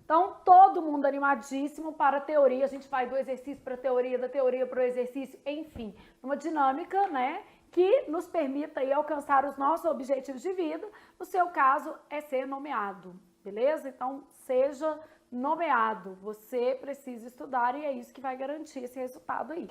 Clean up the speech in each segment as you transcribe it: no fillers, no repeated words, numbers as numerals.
Então, todo mundo animadíssimo para a teoria, a gente vai do exercício para a teoria, da teoria para o exercício, enfim, uma dinâmica, né, que nos permita aí alcançar os nossos objetivos de vida. No seu caso, é ser nomeado, beleza? Então, seja nomeado, você precisa estudar e é isso que vai garantir esse resultado aí.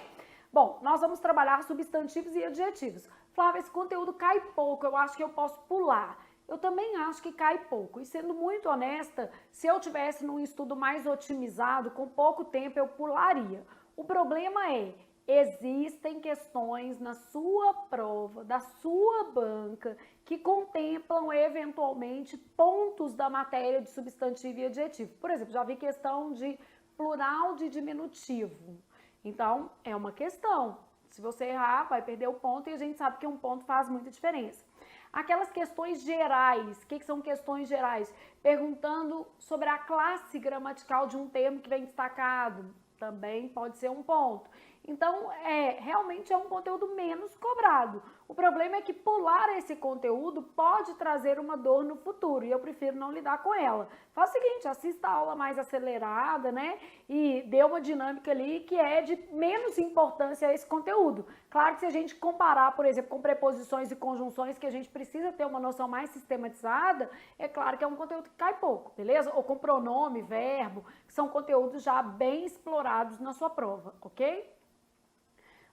Bom, nós vamos trabalhar substantivos e adjetivos. Flávia, esse conteúdo cai pouco, eu acho que eu posso pular. Eu também acho que cai pouco. E sendo muito honesta, se eu tivesse num estudo mais otimizado, com pouco tempo eu pularia. O problema é, existem questões na sua prova, da sua banca, que contemplam eventualmente pontos da matéria de substantivo e adjetivo. Por exemplo, já vi questão de plural de diminutivo. Então, é uma questão. Se você errar, vai perder o ponto e a gente sabe que um ponto faz muita diferença. Aquelas questões gerais, o que são questões gerais? Perguntando sobre a classe gramatical de um termo que vem destacado, também pode ser um ponto. Então, realmente é um conteúdo menos cobrado. O problema é que pular esse conteúdo pode trazer uma dor no futuro e eu prefiro não lidar com ela. Faz o seguinte, assista a aula mais acelerada, né? E dê uma dinâmica ali que é de menos importância a esse conteúdo. Claro que se a gente comparar, por exemplo, com preposições e conjunções que a gente precisa ter uma noção mais sistematizada, é claro que é um conteúdo que cai pouco, beleza? Ou com pronome, verbo, que são conteúdos já bem explorados na sua prova, ok?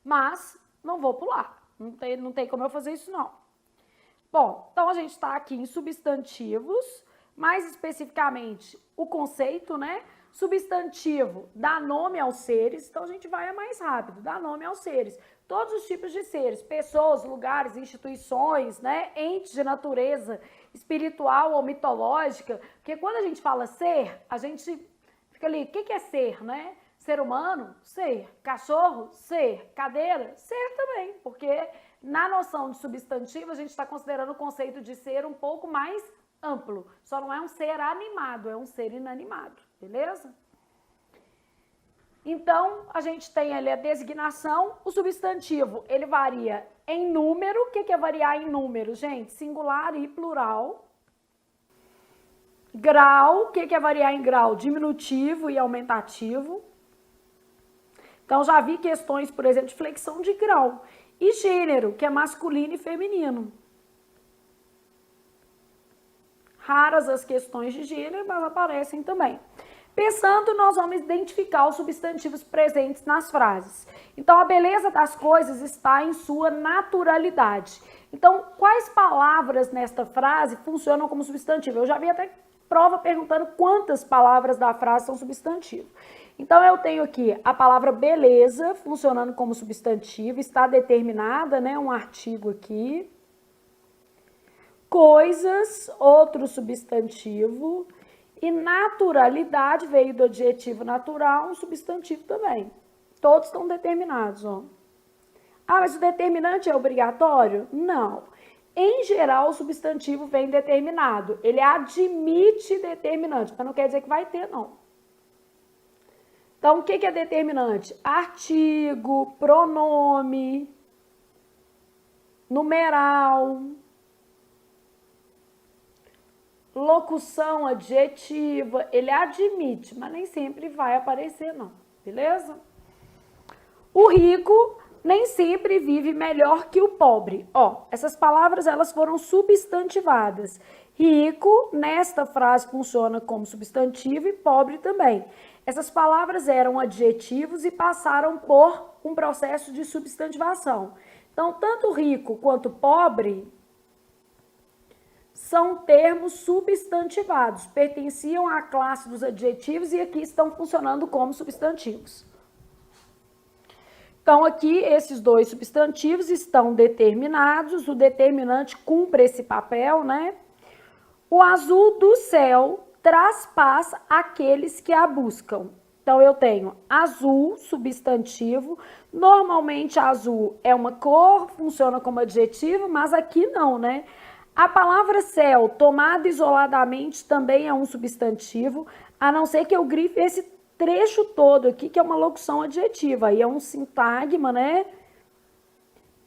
Mas não vou pular, não tem como eu fazer isso não. Bom, então a gente está aqui em substantivos, mais especificamente o conceito, né? Substantivo dá nome aos seres, então a gente vai mais rápido, dá nome aos seres. Todos os tipos de seres, pessoas, lugares, instituições, né? Entes de natureza espiritual ou mitológica, porque quando a gente fala ser, a gente fica ali, o que é ser, né? Ser humano? Ser. Cachorro? Ser. Cadeira? Ser também, porque na noção de substantivo a gente está considerando o conceito de ser um pouco mais amplo. Só não é um ser animado, é um ser inanimado, beleza? Então, a gente tem ali a designação, o substantivo, ele varia em número. O que é variar em número, gente? Singular e plural. Grau, o que é variar em grau? Diminutivo e aumentativo. Então, já vi questões, por exemplo, de flexão de grau. E gênero, que é masculino e feminino. Raras as questões de gênero, mas aparecem também. Pensando, nós vamos identificar os substantivos presentes nas frases. Então, a beleza das coisas está em sua naturalidade. Então, quais palavras nesta frase funcionam como substantivo? Eu já vi até prova perguntando quantas palavras da frase são substantivo. Então, eu tenho aqui a palavra beleza funcionando como substantivo, está determinada, né? Um artigo aqui. Coisas, outro substantivo. E naturalidade veio do adjetivo natural, um substantivo também. Todos estão determinados, ó. Ah, mas o determinante é obrigatório? Não. Em geral, o substantivo vem determinado. Ele admite determinante, mas não quer dizer que vai ter, não. Então, o que é determinante? Artigo, pronome, numeral, locução adjetiva, ele admite, mas nem sempre vai aparecer, não, beleza? O rico nem sempre vive melhor que o pobre. Ó, essas palavras, elas foram substantivadas. Rico, nesta frase, funciona como substantivo e pobre também. Essas palavras eram adjetivos e passaram por um processo de substantivação. Então, tanto rico quanto pobre são termos substantivados, pertenciam à classe dos adjetivos e aqui estão funcionando como substantivos. Então, aqui, esses dois substantivos estão determinados, o determinante cumpre esse papel, né? O azul do céu traz paz àqueles que a buscam. Então, eu tenho azul, substantivo. Normalmente, azul é uma cor, funciona como adjetivo, mas aqui não, né? A palavra céu, tomada isoladamente, também é um substantivo, a não ser que eu grife esse trecho todo aqui, que é uma locução adjetiva. Aí é um sintagma, né?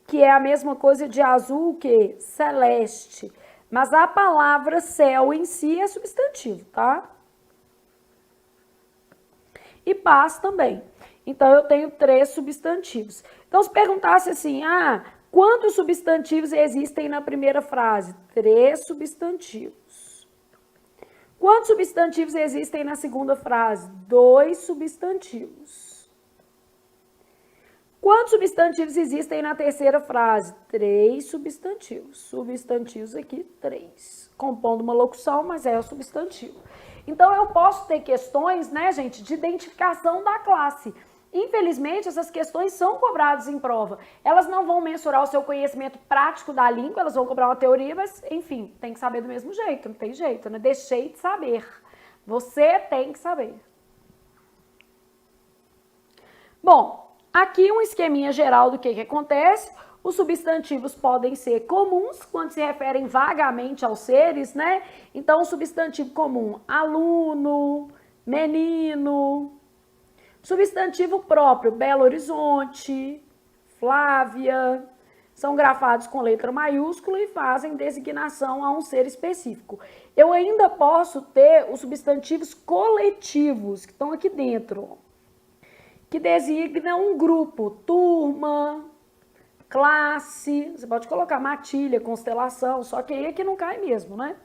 Que é a mesma coisa de azul que celeste. Mas a palavra céu em si é substantivo, tá? e paz também. Então, eu tenho 3 substantivos. Então, se perguntasse assim, quantos substantivos existem na primeira frase? 3 substantivos. Quantos substantivos existem na segunda frase? 2 substantivos. Quantos substantivos existem na terceira frase? 3 substantivos. Substantivos aqui, 3. Compondo uma locução, mas é o substantivo. Então, eu posso ter questões, né, gente, de identificação da classe. Infelizmente, essas questões são cobradas em prova. Elas não vão mensurar o seu conhecimento prático da língua, elas vão cobrar uma teoria, mas, enfim, tem que saber do mesmo jeito, não tem jeito, né? Deixei de saber. Você tem que saber. Bom, aqui um esqueminha geral do que acontece. Os substantivos podem ser comuns quando se referem vagamente aos seres, né? Então, o substantivo comum, aluno, menino. Substantivo próprio, Belo Horizonte, Flávia, são grafados com letra maiúscula e fazem designação a um ser específico. Eu ainda posso ter os substantivos coletivos, que estão aqui dentro, que designam um grupo, turma, classe, você pode colocar matilha, constelação, só que aí é que não cai mesmo, né?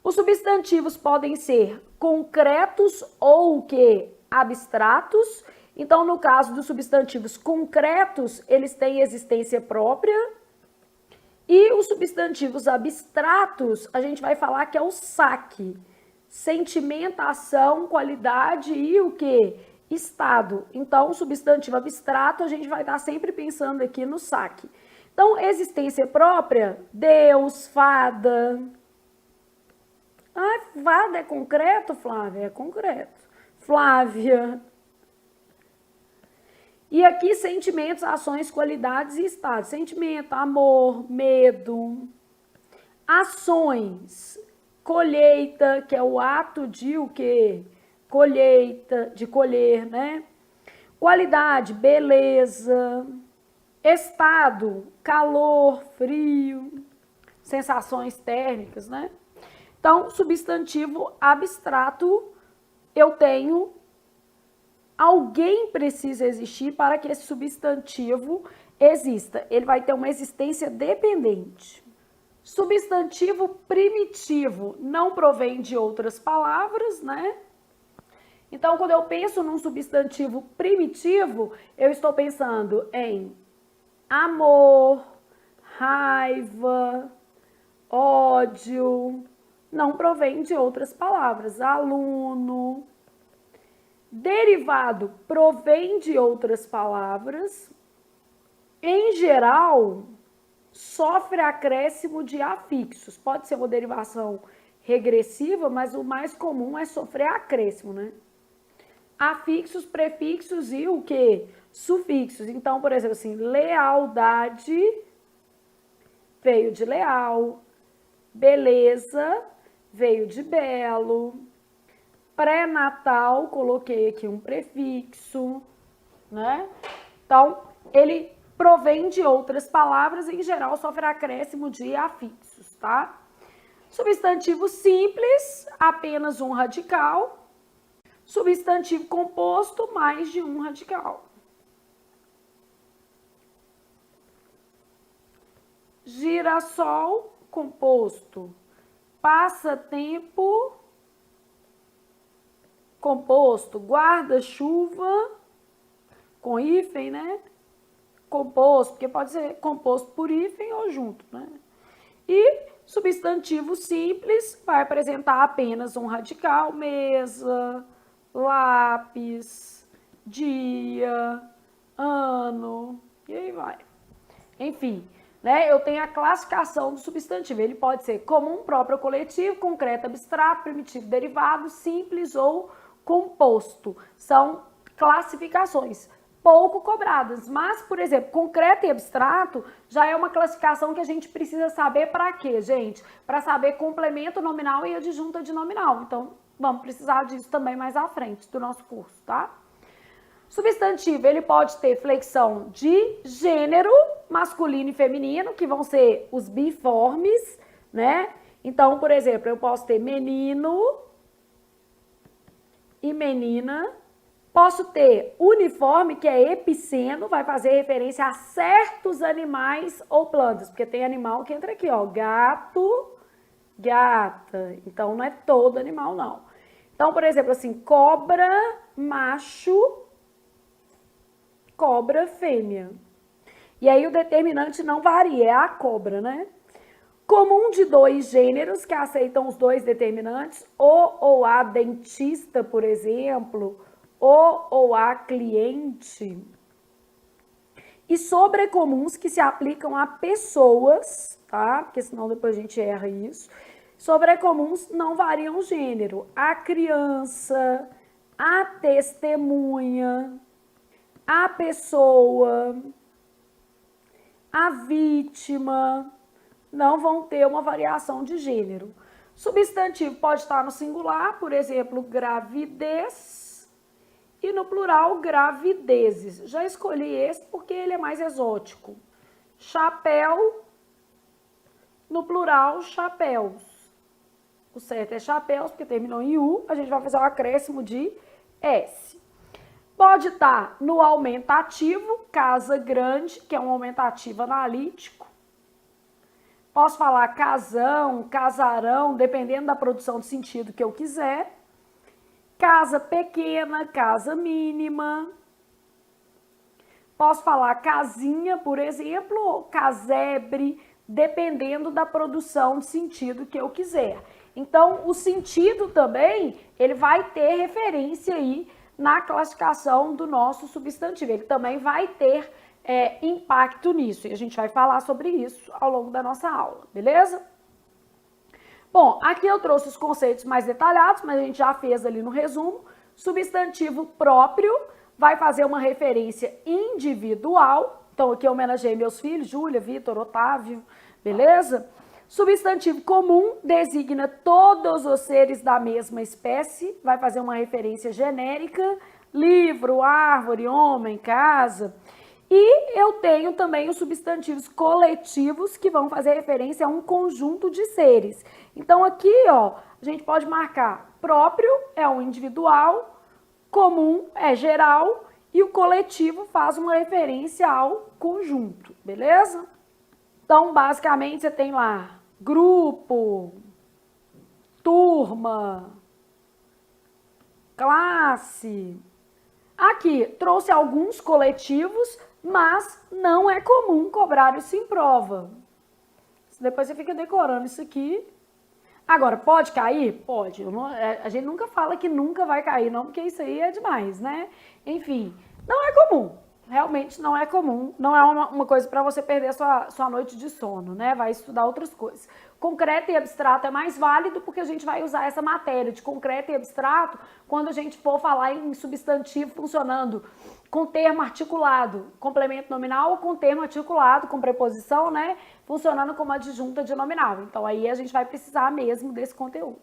Os substantivos podem ser concretos ou o quê? Abstratos. Então, no caso dos substantivos concretos, eles têm existência própria. E os substantivos abstratos, a gente vai falar que é o saque. Sentimentação, qualidade e o quê? Estado. Então, o substantivo abstrato, a gente vai estar sempre pensando aqui no saque. Então, existência própria, Deus, fada. Fada é concreto, Flávia? É concreto. Flávia. E aqui, sentimentos, ações, qualidades e estados. Sentimento, amor, medo. Ações, colheita, que é o ato de o quê? Colheita, de colher, né? Qualidade, beleza. Estado, calor, frio. Sensações térmicas, né? Então, substantivo abstrato, eu tenho, alguém precisa existir para que esse substantivo exista. Ele vai ter uma existência dependente. Substantivo primitivo não provém de outras palavras, né? Então, quando eu penso num substantivo primitivo, eu estou pensando em amor, raiva, ódio. Não provém de outras palavras. Aluno. Derivado provém de outras palavras. Em geral, sofre acréscimo de afixos. Pode ser uma derivação regressiva, mas o mais comum é sofrer acréscimo, né? Afixos, prefixos e o quê? Sufixos. Então, por exemplo, assim, lealdade veio de leal. Beleza veio de belo. Pré-natal, coloquei aqui um prefixo, né? Então, ele provém de outras palavras, em geral, sofre acréscimo de afixos, tá? Substantivo simples, apenas um radical. Substantivo composto, mais de um radical. Girassol, composto. Passatempo, composto. Guarda-chuva, com hífen, né? Composto, porque pode ser composto por hífen ou junto, né? E substantivo simples vai apresentar apenas um radical, mesa, lápis, dia, ano, e aí vai. Enfim, né? Eu tenho a classificação do substantivo. Ele pode ser comum, próprio, coletivo, concreto, abstrato, primitivo, derivado, simples ou composto. São classificações pouco cobradas, mas, por exemplo, concreto e abstrato já é uma classificação que a gente precisa saber para quê, gente? Para saber complemento nominal e adjunta de nominal. Então, vamos precisar disso também mais à frente do nosso curso, tá? Substantivo, ele pode ter flexão de gênero, masculino e feminino, que vão ser os biformes, né? Então, por exemplo, eu posso ter menino e menina. Posso ter uniforme, que é epiceno, vai fazer referência a certos animais ou plantas, porque tem animal que entra aqui, ó, gato, gata. Então, não é todo animal, não. Então, por exemplo, assim, cobra, macho, cobra, fêmea. E aí o determinante não varia, é a cobra, né? Comum de dois gêneros que aceitam os dois determinantes, o ou a dentista, por exemplo, o ou a cliente. E sobrecomuns que se aplicam a pessoas, tá? Porque senão depois a gente erra isso. Sobrecomuns não variam o gênero. A criança, a testemunha, a pessoa, a vítima, não vão ter uma variação de gênero. Substantivo pode estar no singular, por exemplo, gravidez, e no plural, gravidezes. Já escolhi esse porque ele é mais exótico. Chapéu, no plural, chapéus. O certo é chapéus, porque terminou em U, a gente vai fazer o acréscimo de S. Pode estar no aumentativo, casa grande, que é um aumentativo analítico. Posso falar casão, casarão, dependendo da produção de sentido que eu quiser. Casa pequena, casa mínima. Posso falar casinha, por exemplo, ou casebre, dependendo da produção de sentido que eu quiser. Então, o sentido também, ele vai ter referência aí na classificação do nosso substantivo. Ele também vai ter impacto nisso. E a gente vai falar sobre isso ao longo da nossa aula, beleza? Bom, aqui eu trouxe os conceitos mais detalhados, mas a gente já fez ali no resumo. Substantivo próprio vai fazer uma referência individual. Então, aqui eu homenageei meus filhos, Júlia, Vitor, Otávio, beleza? Substantivo comum designa todos os seres da mesma espécie, vai fazer uma referência genérica, livro, árvore, homem, casa. E eu tenho também os substantivos coletivos que vão fazer referência a um conjunto de seres. Então aqui, ó, a gente pode marcar próprio é o individual, comum é geral e o coletivo faz uma referência ao conjunto, beleza? Então, basicamente, você tem lá grupo, turma, classe. Aqui, trouxe alguns coletivos, mas não é comum cobrar isso em prova. Depois você fica decorando isso aqui. Agora, pode cair? Pode. A gente nunca fala que nunca vai cair, não, porque isso aí é demais, né? Enfim, não é comum. Realmente não é comum. Não é uma coisa para você perder sua noite de sono, né? Vai estudar outras coisas. Concreto e abstrato é mais válido porque a gente vai usar essa matéria de concreto e abstrato quando a gente for falar em substantivo funcionando com termo articulado, complemento nominal, ou com termo articulado, com preposição, né? Funcionando como adjunta de nominal. Então, aí a gente vai precisar mesmo desse conteúdo.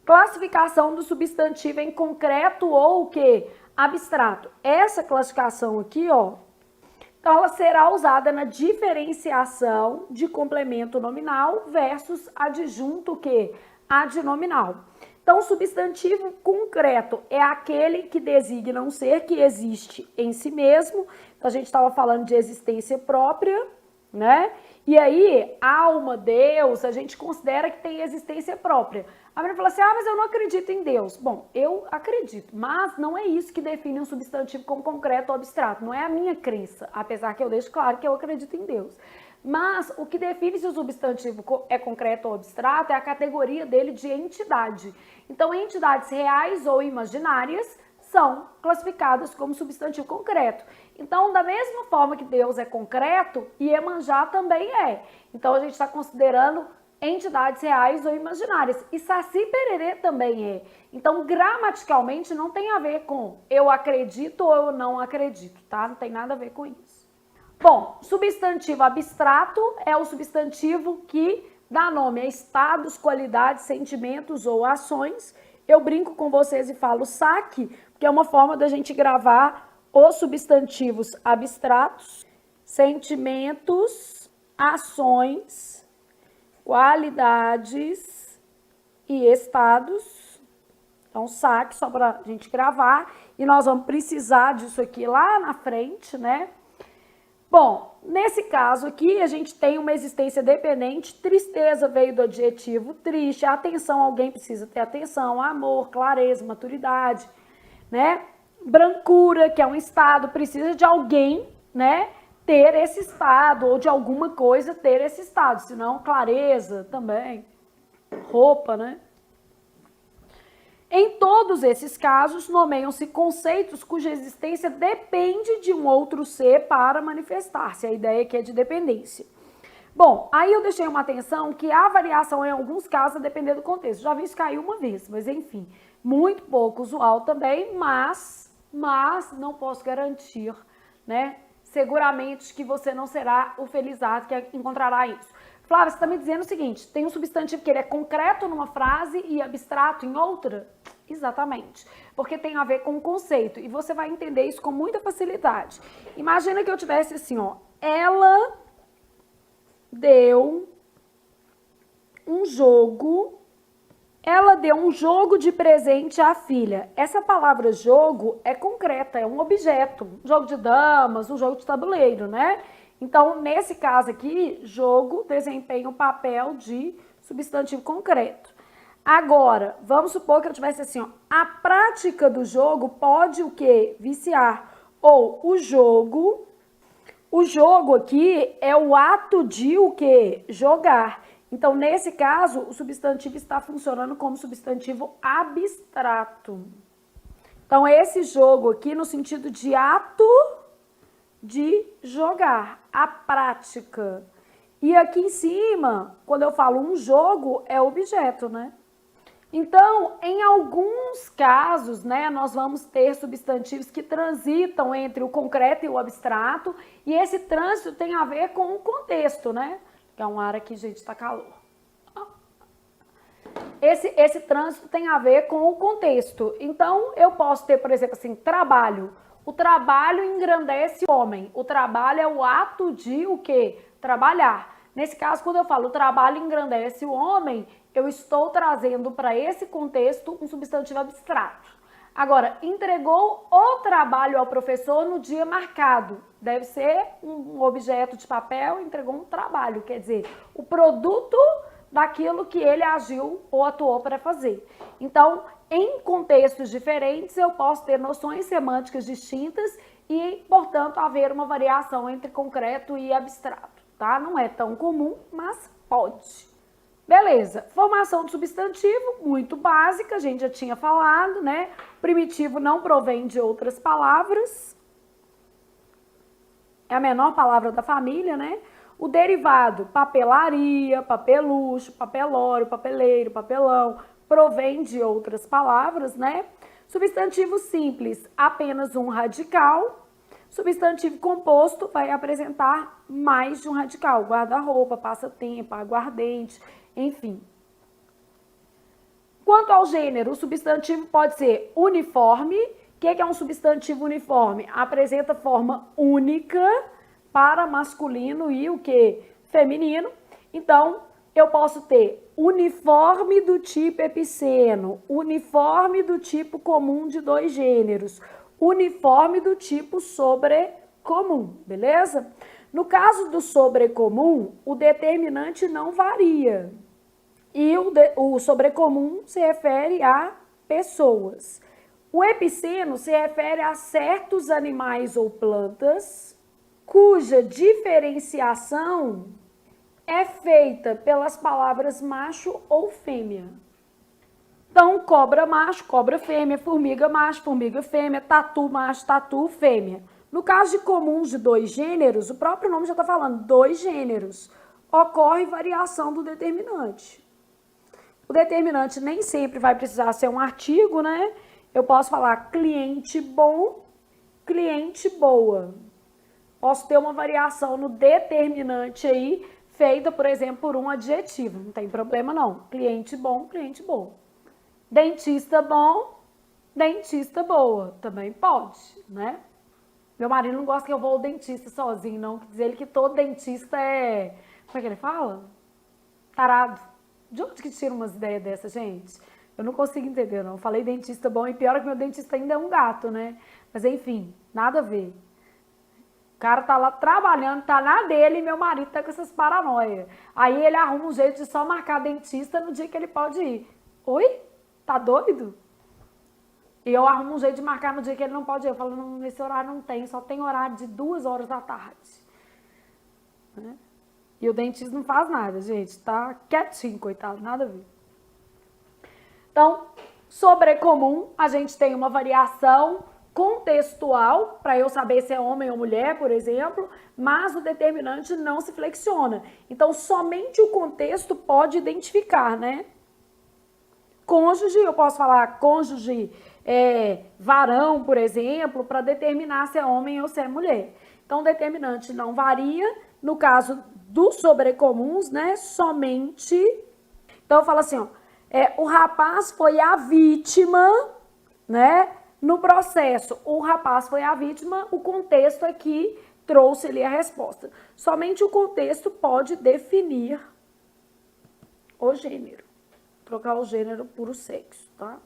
Classificação do substantivo em concreto ou o quê? Abstrato. Essa classificação aqui, ó, então ela será usada na diferenciação de complemento nominal versus adjunto, o quê? Adnominal. Então, substantivo concreto é aquele que designa um ser que existe em si mesmo. Então, a gente estava falando de existência própria, né? E aí, alma, Deus, a gente considera que tem existência própria. A menina fala assim, mas eu não acredito em Deus. Bom, eu acredito, mas não é isso que define um substantivo como concreto ou abstrato. Não é a minha crença, apesar que eu deixo claro que eu acredito em Deus. Mas o que define se o substantivo é concreto ou abstrato é a categoria dele de entidade. Então, entidades reais ou imaginárias são classificadas como substantivo concreto. Então, da mesma forma que Deus é concreto, Iemanjá também é. Então, a gente está considerando entidades reais ou imaginárias. E Saci Pererê também é. Então, gramaticalmente, não tem a ver com eu acredito ou eu não acredito, tá? Não tem nada a ver com isso. Bom, substantivo abstrato é o substantivo que dá nome a estados, qualidades, sentimentos ou ações. Eu brinco com vocês e falo saque, porque é uma forma da gente gravar os substantivos abstratos, sentimentos, ações, qualidades e estados É um saque só para a gente gravar e nós vamos precisar disso aqui lá na frente, né? Bom, nesse caso aqui a gente tem uma existência dependente, tristeza veio do adjetivo triste, atenção, alguém precisa ter atenção, amor, clareza, maturidade, né? Brancura, que é um estado, precisa de alguém, né, ter esse estado, ou de alguma coisa ter esse estado, senão clareza também, roupa, né? Em todos esses casos, nomeiam-se conceitos cuja existência depende de um outro ser para manifestar-se. A ideia aqui é de dependência. Bom, aí eu deixei uma atenção que há variação em alguns casos a depender do contexto. Já vi isso cair uma vez, mas enfim, muito pouco usual também, mas não posso garantir, né? Seguramente que você não será o felizardo que encontrará isso. Flávia, você está me dizendo o seguinte, tem um substantivo que ele é concreto numa frase e abstrato em outra? Exatamente, porque tem a ver com o conceito e você vai entender isso com muita facilidade. Imagina que eu tivesse assim, ó, ela deu um jogo de presente à filha. Essa palavra jogo é concreta, é um objeto, um jogo de damas, um jogo de tabuleiro, né? Então, nesse caso aqui, jogo desempenha o papel de substantivo concreto. Agora, vamos supor que eu tivesse assim, ó, a prática do jogo pode o quê? Viciar. Ou o jogo aqui é o ato de o quê? Jogar. Então, nesse caso, o substantivo está funcionando como substantivo abstrato. Então, esse jogo aqui no sentido de ato de jogar, a prática. E aqui em cima, quando eu falo um jogo, é objeto, né? Então, em alguns casos, né, nós vamos ter substantivos que transitam entre o concreto e o abstrato, e esse trânsito tem a ver com o contexto, né? Que é um ar aqui, gente, tá calor. Esse trânsito tem a ver com o contexto. Então, eu posso ter, por exemplo, assim, trabalho. O trabalho engrandece o homem. O trabalho é o ato de o quê? Trabalhar. Nesse caso, quando eu falo o trabalho engrandece o homem, eu estou trazendo para esse contexto um substantivo abstrato. Agora, entregou o trabalho ao professor no dia marcado. Deve ser um objeto de papel, entregou um trabalho, quer dizer, o produto daquilo que ele agiu ou atuou para fazer. Então, em contextos diferentes, eu posso ter noções semânticas distintas e, portanto, haver uma variação entre concreto e abstrato, tá? Não é tão comum, mas pode. Beleza, formação do substantivo, muito básica, a gente já tinha falado, né? Primitivo não provém de outras palavras. É a menor palavra da família, né? O derivado, papelaria, papelucho, papelório, papeleiro, papelão, provém de outras palavras, né? Substantivo simples, apenas um radical. Substantivo composto vai apresentar mais de um radical, guarda-roupa, passatempo, aguardente, enfim. Quanto ao gênero, o substantivo pode ser uniforme. O que é um substantivo uniforme? Apresenta forma única para masculino e o que? Feminino. Então, eu posso ter uniforme do tipo epiceno, uniforme do tipo comum de dois gêneros, uniforme do tipo sobrecomum, beleza? No caso do sobrecomum, o determinante não varia. E o sobrecomum se refere a pessoas. O epiceno se refere a certos animais ou plantas cuja diferenciação é feita pelas palavras macho ou fêmea. Então, cobra macho, cobra fêmea, formiga macho, formiga fêmea, tatu macho, tatu fêmea. No caso de comuns de dois gêneros, o próprio nome já está falando, dois gêneros, ocorre variação do determinante. O determinante nem sempre vai precisar ser um artigo, né? Eu posso falar cliente bom, cliente boa. Posso ter uma variação no determinante aí, feita, por exemplo, por um adjetivo. Não tem problema não. Cliente bom, cliente boa. Dentista bom, dentista boa. Também pode, né? Meu marido não gosta que eu vou ao dentista sozinho, não. Diz ele que todo dentista é... Como é que ele fala? Tarado. De onde que tira umas ideias dessa, gente? Eu não consigo entender, não. Eu falei dentista bom e pior é que meu dentista ainda é um gato, né? Mas enfim, nada a ver. O cara tá lá trabalhando, tá na dele e meu marido tá com essas paranoias. Aí ele arruma um jeito de só marcar dentista no dia que ele pode ir. Oi? Tá doido? E eu arrumo um jeito de marcar no dia que ele não pode ir. Eu falo, não, nesse horário não tem, só tem horário de 2 horas da tarde. Né? E o dentista não faz nada, gente. Tá quietinho, coitado, nada a ver. Então, sobrecomum, a gente tem uma variação contextual, para eu saber se é homem ou mulher, por exemplo, mas o determinante não se flexiona. Então, somente o contexto pode identificar, né? Cônjuge, eu posso falar cônjuge varão, por exemplo, para determinar se é homem ou se é mulher. Então, o determinante não varia. No caso dos sobrecomuns, né? Somente. Então, eu falo assim, ó, o rapaz foi a vítima, né? No processo, o rapaz foi a vítima, o contexto aqui trouxe ali a resposta. Somente o contexto pode definir o gênero. Trocar o gênero por o sexo, tá?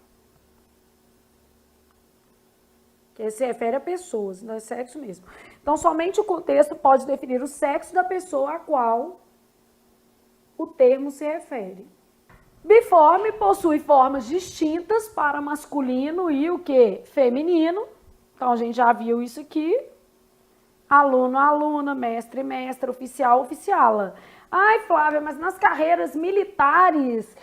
Que se refere a pessoas, não é sexo mesmo. Então, somente o contexto pode definir o sexo da pessoa a qual o termo se refere. Biforme possui formas distintas para masculino e o que? Feminino. Então, a gente já viu isso aqui. Aluno, aluna, mestre, mestra, oficial, oficiala. Ai, Flávia, mas nas carreiras militares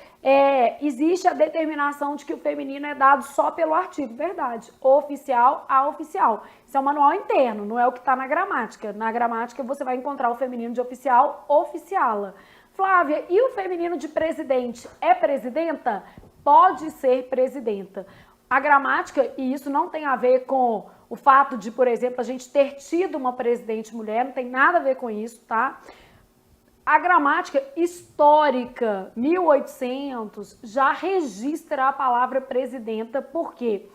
existe a determinação de que o feminino é dado só pelo artigo. Verdade. Oficial a oficial. Isso é um manual interno, não é o que está na gramática. Na gramática você vai encontrar o feminino de oficial, oficiala. Flávia, e o feminino de presidente é presidenta? Pode ser presidenta. A gramática, e isso não tem a ver com o fato de, por exemplo, a gente ter tido uma presidente mulher, não tem nada a ver com isso, tá? A gramática histórica, 1800, já registra a palavra presidenta, porque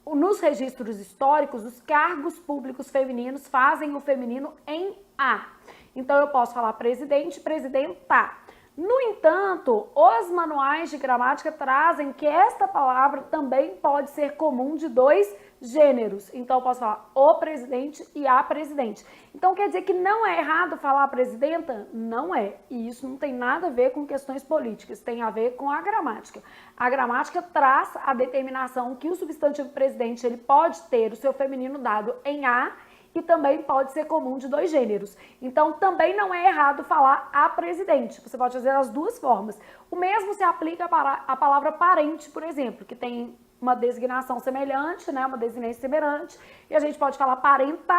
nos registros históricos, os cargos públicos femininos fazem o feminino em A. Então, eu posso falar presidente, presidenta. No entanto, os manuais de gramática trazem que esta palavra também pode ser comum de 2 gêneros. Então, eu posso falar o presidente e a presidente. Então, quer dizer que não é errado falar presidenta? Não é. E isso não tem nada a ver com questões políticas, tem a ver com a gramática. A gramática traz a determinação que o substantivo presidente ele pode ter o seu feminino dado em A, e também pode ser comum de 2 gêneros. Então, também não é errado falar a presidente. Você pode fazer as 2 formas. O mesmo se aplica para a palavra parente, por exemplo, que tem uma designação semelhante, né? Uma desinência semelhante. E a gente pode falar parenta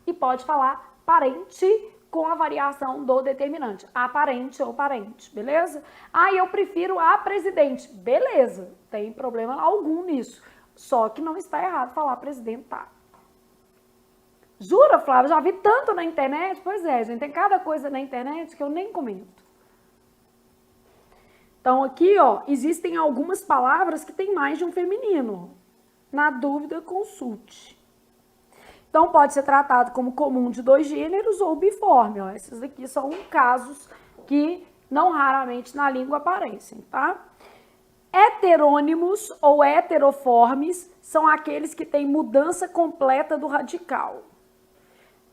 e pode falar parente com a variação do determinante. A parente ou parente, beleza? Ah, eu prefiro a presidente. Beleza, tem problema algum nisso. Só que não está errado falar presidenta. Jura, Flávia? Já vi tanto na internet? Pois é, gente, tem cada coisa na internet que eu nem comento. Então, aqui, ó, existem algumas palavras que tem mais de um feminino. Na dúvida, consulte. Então, pode ser tratado como comum de 2 gêneros ou biforme, ó. Esses aqui são casos que não raramente na língua aparecem, tá? Heterônimos ou heteroformes são aqueles que têm mudança completa do radical.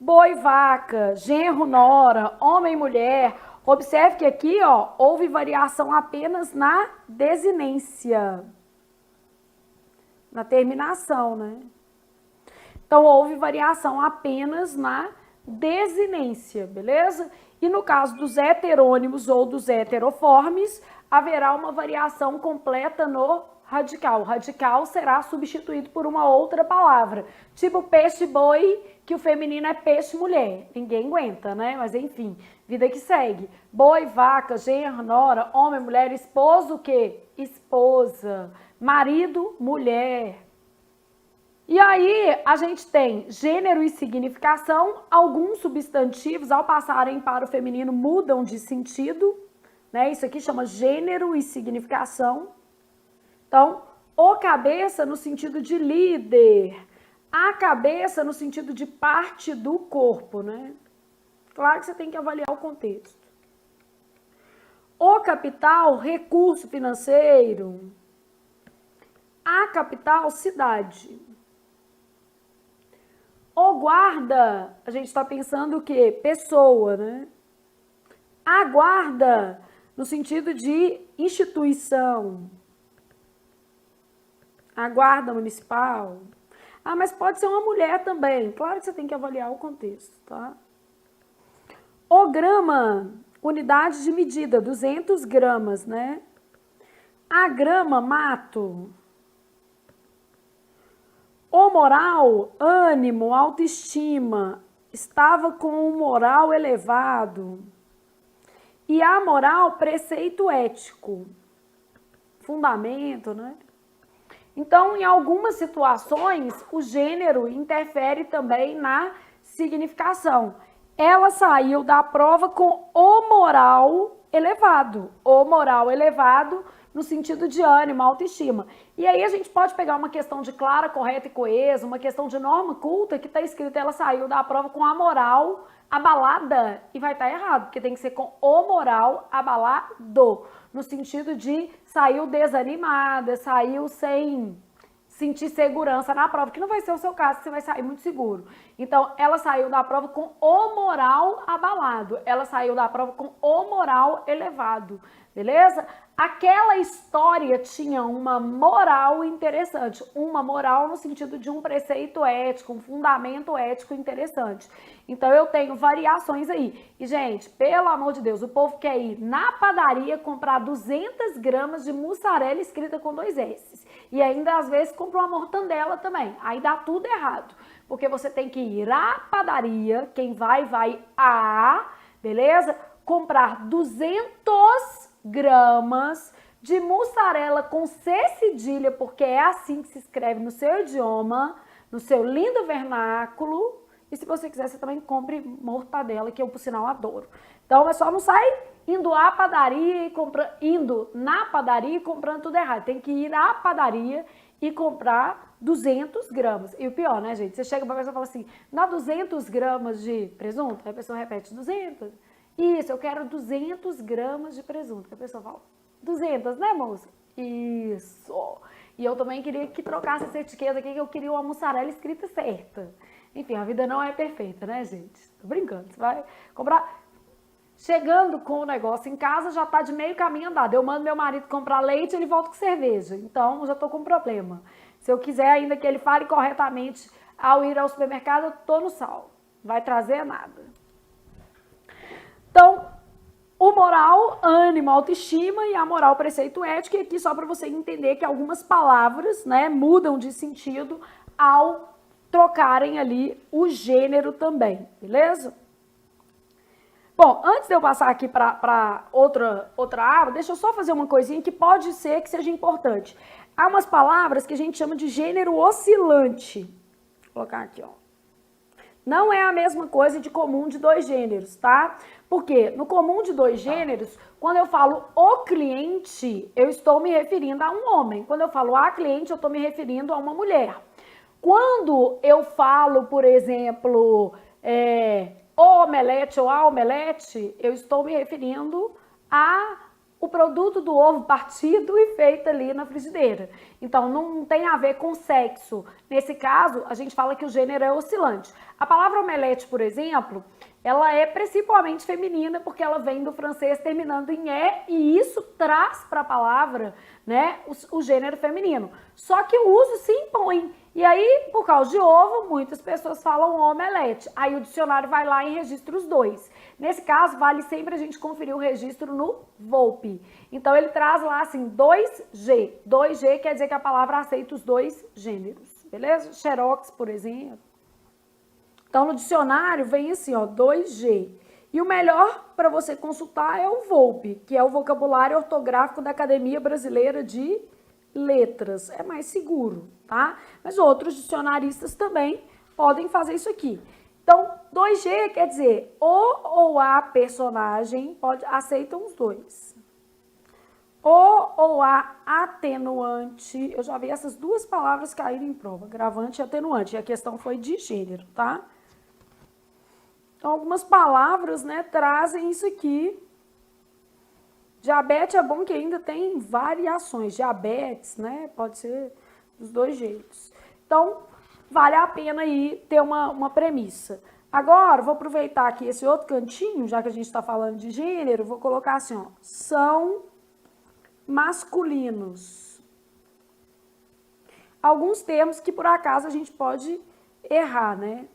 Boi, vaca, genro, nora, homem, mulher. Observe que aqui, ó, houve variação apenas na desinência. Na terminação, né? Então, houve variação apenas na desinência, beleza? E no caso dos heterônimos ou dos heteroformes, haverá uma variação completa no radical. O radical será substituído por uma outra palavra, tipo peixe-boi, que o feminino é peixe-mulher. Ninguém aguenta, né? Mas enfim, vida que segue. Boi, vaca, genro, nora, homem, mulher, esposo, o quê? Esposa. Marido, mulher. E aí, a gente tem gênero e significação. Alguns substantivos, ao passarem para o feminino, mudam de sentido, né? Isso aqui chama gênero e significação. Então, o cabeça no sentido de líder, a cabeça no sentido de parte do corpo, né? Claro que você tem que avaliar o contexto. O capital, recurso financeiro. A capital, cidade. O guarda, a gente está pensando o quê? Pessoa, né? A guarda, no sentido de instituição. A guarda municipal. Ah, mas pode ser uma mulher também. Claro que você tem que avaliar o contexto, tá? O grama, unidade de medida, 200 gramas, né? A grama, mato. O moral, ânimo, autoestima. Estava com um moral elevado. E a moral, preceito ético. Fundamento, né? Então, em algumas situações, o gênero interfere também na significação. Ela saiu da prova com o moral elevado. O moral elevado no sentido de ânimo, autoestima. E aí a gente pode pegar uma questão de clara, correta e coesa, uma questão de norma culta que está escrito ela saiu da prova com a moral abalada e vai estar errado, porque tem que ser com o moral abalado, no sentido de saiu desanimada, saiu sem sentir segurança na prova, que não vai ser o seu caso, você vai sair muito seguro. Então, ela saiu da prova com o moral abalado, ela saiu da prova com o moral elevado, beleza? Aquela história tinha uma moral interessante, uma moral no sentido de um preceito ético, um fundamento ético interessante. Então, eu tenho variações aí. E, gente, pelo amor de Deus, o povo quer ir na padaria comprar 200 gramas de mussarela escrita com 2 S. E ainda, às vezes, compra uma mortandela também. Aí dá tudo errado. Porque você tem que ir à padaria, quem vai beleza? Comprar 200 gramas de mussarela com C cedilha, porque é assim que se escreve no seu idioma, no seu lindo vernáculo. E se você quiser, você também compre mortadela, que eu, por sinal, adoro. Então, é só não sair indo à padaria e indo na padaria e comprando tudo errado. Tem que ir à padaria e comprar 200 gramas. E o pior, né, gente? Você chega pra pessoa e fala assim, dá 200 gramas de presunto? Aí a pessoa repete, 200? Isso, eu quero 200 gramas de presunto. Aí a pessoa fala, 200, né, moça? Isso. E eu também queria que trocasse essa etiqueta aqui, que eu queria uma mussarela escrita certa. Enfim, a vida não é perfeita, né, gente? Tô brincando. Você vai comprar... Chegando com o negócio em casa, já tá de meio caminho andado. Eu mando meu marido comprar leite, ele volta com cerveja. Então, já tô com um problema. Se eu quiser ainda que ele fale corretamente ao ir ao supermercado, eu tô no sal. Vai trazer nada. Então, o moral, ânimo, autoestima e a moral, preceito ético. E aqui só para você entender que algumas palavras, né, mudam de sentido ao trocarem ali o gênero também, beleza? Bom, antes de eu passar aqui para outra aba, deixa eu só fazer uma coisinha que pode ser que seja importante. Há umas palavras que a gente chama de gênero oscilante. Vou colocar aqui, ó. Não é a mesma coisa de comum de 2 gêneros, tá? Porque no comum de 2 gêneros, quando eu falo o cliente, eu estou me referindo a um homem. Quando eu falo a cliente, eu estou me referindo a uma mulher. Quando eu falo, por exemplo, o omelete ou a omelete, eu estou me referindo o produto do ovo partido e feito ali na frigideira. Então, não tem a ver com sexo. Nesse caso, a gente fala que o gênero é oscilante. A palavra omelete, por exemplo, ela é principalmente feminina porque ela vem do francês terminando em "é" e isso traz para a palavra, né, o gênero feminino. Só que o uso se impõe. E aí, por causa de ovo, muitas pessoas falam omelete. Aí o dicionário vai lá e registra os 2. Nesse caso, vale sempre a gente conferir o registro no Volpe. Então, ele traz lá assim, 2G. 2G quer dizer que a palavra aceita os 2 gêneros, beleza? Xerox, por exemplo. Então, no dicionário vem assim, ó, 2G. E o melhor para você consultar é o Volpe, que é o vocabulário ortográfico da Academia Brasileira de Letras. É mais seguro, tá? Mas outros dicionaristas também podem fazer isso aqui. Então, 2G quer dizer o ou a personagem, aceitam os 2. O ou a atenuante, eu já vi essas 2 palavras caírem em prova, agravante e atenuante, e a questão foi de gênero, tá? Então, algumas palavras, né, trazem isso aqui. Diabetes é bom que ainda tem variações. Diabetes, né, pode ser dos dois jeitos. Então, vale a pena aí ter uma premissa. Agora, vou aproveitar aqui esse outro cantinho, já que a gente está falando de gênero, vou colocar assim, ó, são masculinos. Alguns termos que, por acaso, a gente pode errar, né?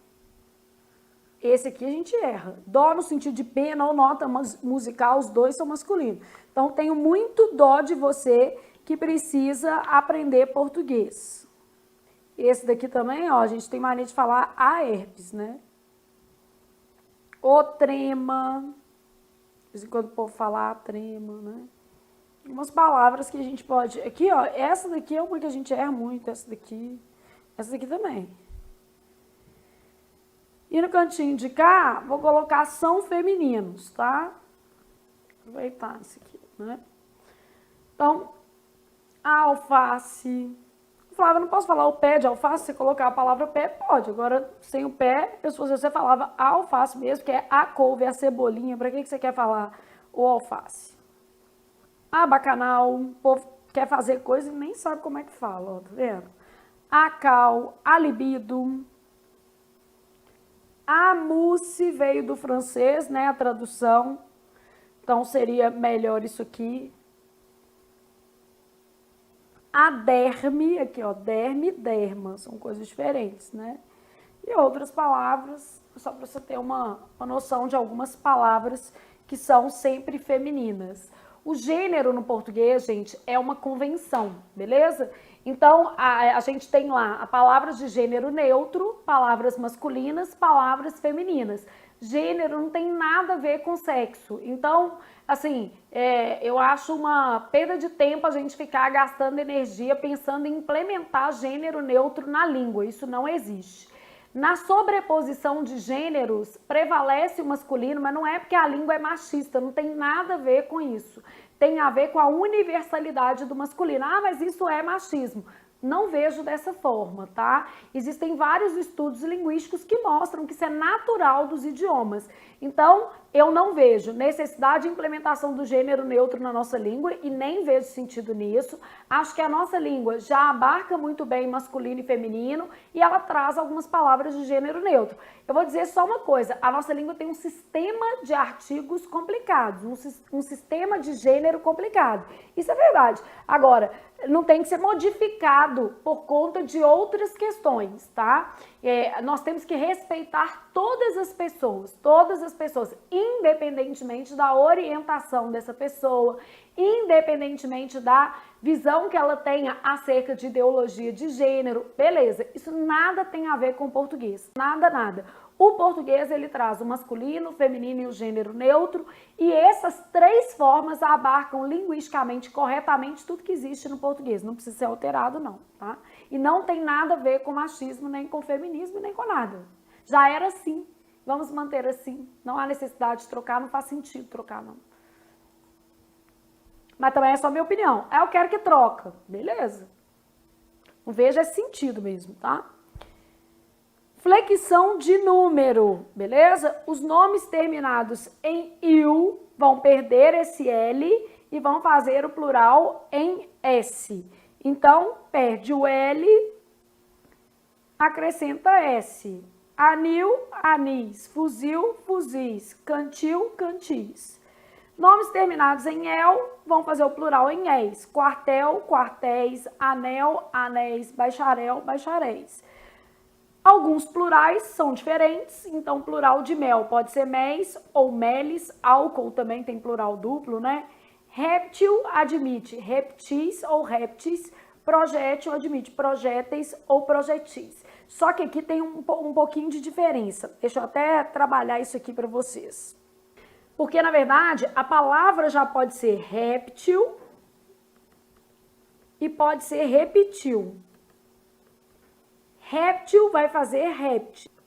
Esse aqui a gente erra. Dó no sentido de pena ou nota musical, os dois são masculinos. Então, tenho muito dó de você que precisa aprender português. Esse daqui também, ó, a gente tem mania de falar a herpes, né? O trema. De vez em quando o povo fala a trema, né? Umas palavras que a gente pode... Aqui, ó, essa daqui é uma que a gente erra muito, essa daqui também. E no cantinho de cá, vou colocar são femininos, tá? Aproveitar isso aqui, né? Então, a alface. Flávia, não posso falar o pé de alface? Se você colocar a palavra pé, pode. Agora, sem o pé, você falava a alface mesmo, que é a couve, a cebolinha. Pra que você quer falar o alface? A bacanal. O povo quer fazer coisa e nem sabe como é que fala, ó, tá vendo? A cal, a libido. A mousse veio do francês, né, a tradução. Então, seria melhor isso aqui. A derme, aqui ó, derme e derma, são coisas diferentes, né? E outras palavras, só para você ter uma noção de algumas palavras que são sempre femininas. O gênero no português, gente, é uma convenção, beleza? Então, a gente tem lá palavras de gênero neutro, palavras masculinas, palavras femininas. Gênero não tem nada a ver com sexo. Então, assim, eu acho uma perda de tempo a gente ficar gastando energia pensando em implementar gênero neutro na língua. Isso não existe. Na sobreposição de gêneros, prevalece o masculino, mas não é porque a língua é machista, não tem nada a ver com isso. Tem a ver com a universalidade do masculino. Ah, mas isso é machismo. Não vejo dessa forma, tá? Existem vários estudos linguísticos que mostram que isso é natural dos idiomas. Então, eu não vejo necessidade de implementação do gênero neutro na nossa língua e nem vejo sentido nisso. Acho que a nossa língua já abarca muito bem masculino e feminino e ela traz algumas palavras de gênero neutro. Eu vou dizer só uma coisa, a nossa língua tem um sistema de artigos complicados, um sistema de gênero complicado. Isso é verdade. Agora, não tem que ser modificado por conta de outras questões, tá? Nós temos que respeitar todas as pessoas, independentemente da orientação dessa pessoa, independentemente da visão que ela tenha acerca de ideologia de gênero, beleza, isso nada tem a ver com o português, nada. O português, ele traz o masculino, o feminino e o gênero neutro, e essas três formas abarcam linguisticamente, corretamente, tudo que existe no português. Não precisa ser alterado, não, tá? E não tem nada a ver com machismo, nem com feminismo, nem com nada. Já era assim, vamos manter assim. Não há necessidade de trocar, não faz sentido trocar, não. Mas também é só minha opinião. Eu quero que troca, beleza. Não vejo esse sentido mesmo, tá? Flexão de número, beleza? Os nomes terminados em -il vão perder esse L e vão fazer o plural em S. Então, perde o L, acrescenta S. Anil, anis. Fuzil, fuzis. Cantil, cantis. Nomes terminados em el vão fazer o plural em es. Quartel, quartéis. Anel, anéis. Bacharel, bacharéis. Alguns plurais são diferentes, então plural de mel pode ser méis ou meles, álcool também tem plural duplo, né? Réptil admite reptis ou répteis, projétil admite projéteis ou projetis. Só que aqui tem um pouquinho de diferença. Deixa eu até trabalhar isso aqui para vocês. Porque, na verdade, a palavra já pode ser réptil e pode ser repetil. Réptil vai fazer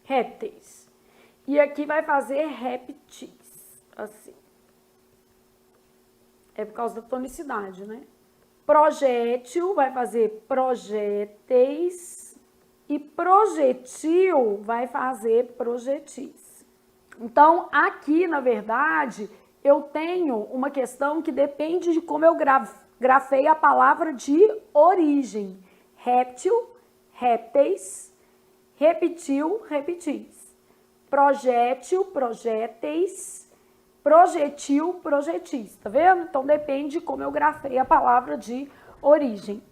répteis. E aqui vai fazer répteis. Assim. É por causa da tonicidade, né? Projétil vai fazer projéteis. E projetil vai fazer projetis. Então, aqui, na verdade, eu tenho uma questão que depende de como eu grafei a palavra de origem. réptil, répteis, repetiu, repetis, projétil, projéteis, projetil, projetis, tá vendo? Então depende de como eu grafei a palavra de origem.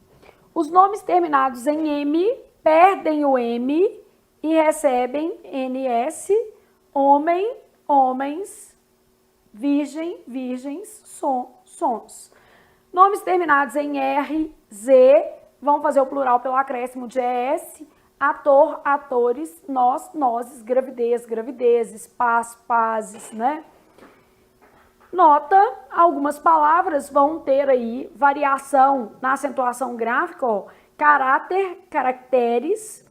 Os nomes terminados em M perdem o M e recebem NS, homem, homens, virgem, virgens, sons. Nomes terminados em R, Z, vão fazer o plural pelo acréscimo de ES, ator, atores, nós, nozes, gravidez, gravidezes, paz, pazes, né? Nota, algumas palavras vão ter aí variação na acentuação gráfica, ó, caráter, caracteres,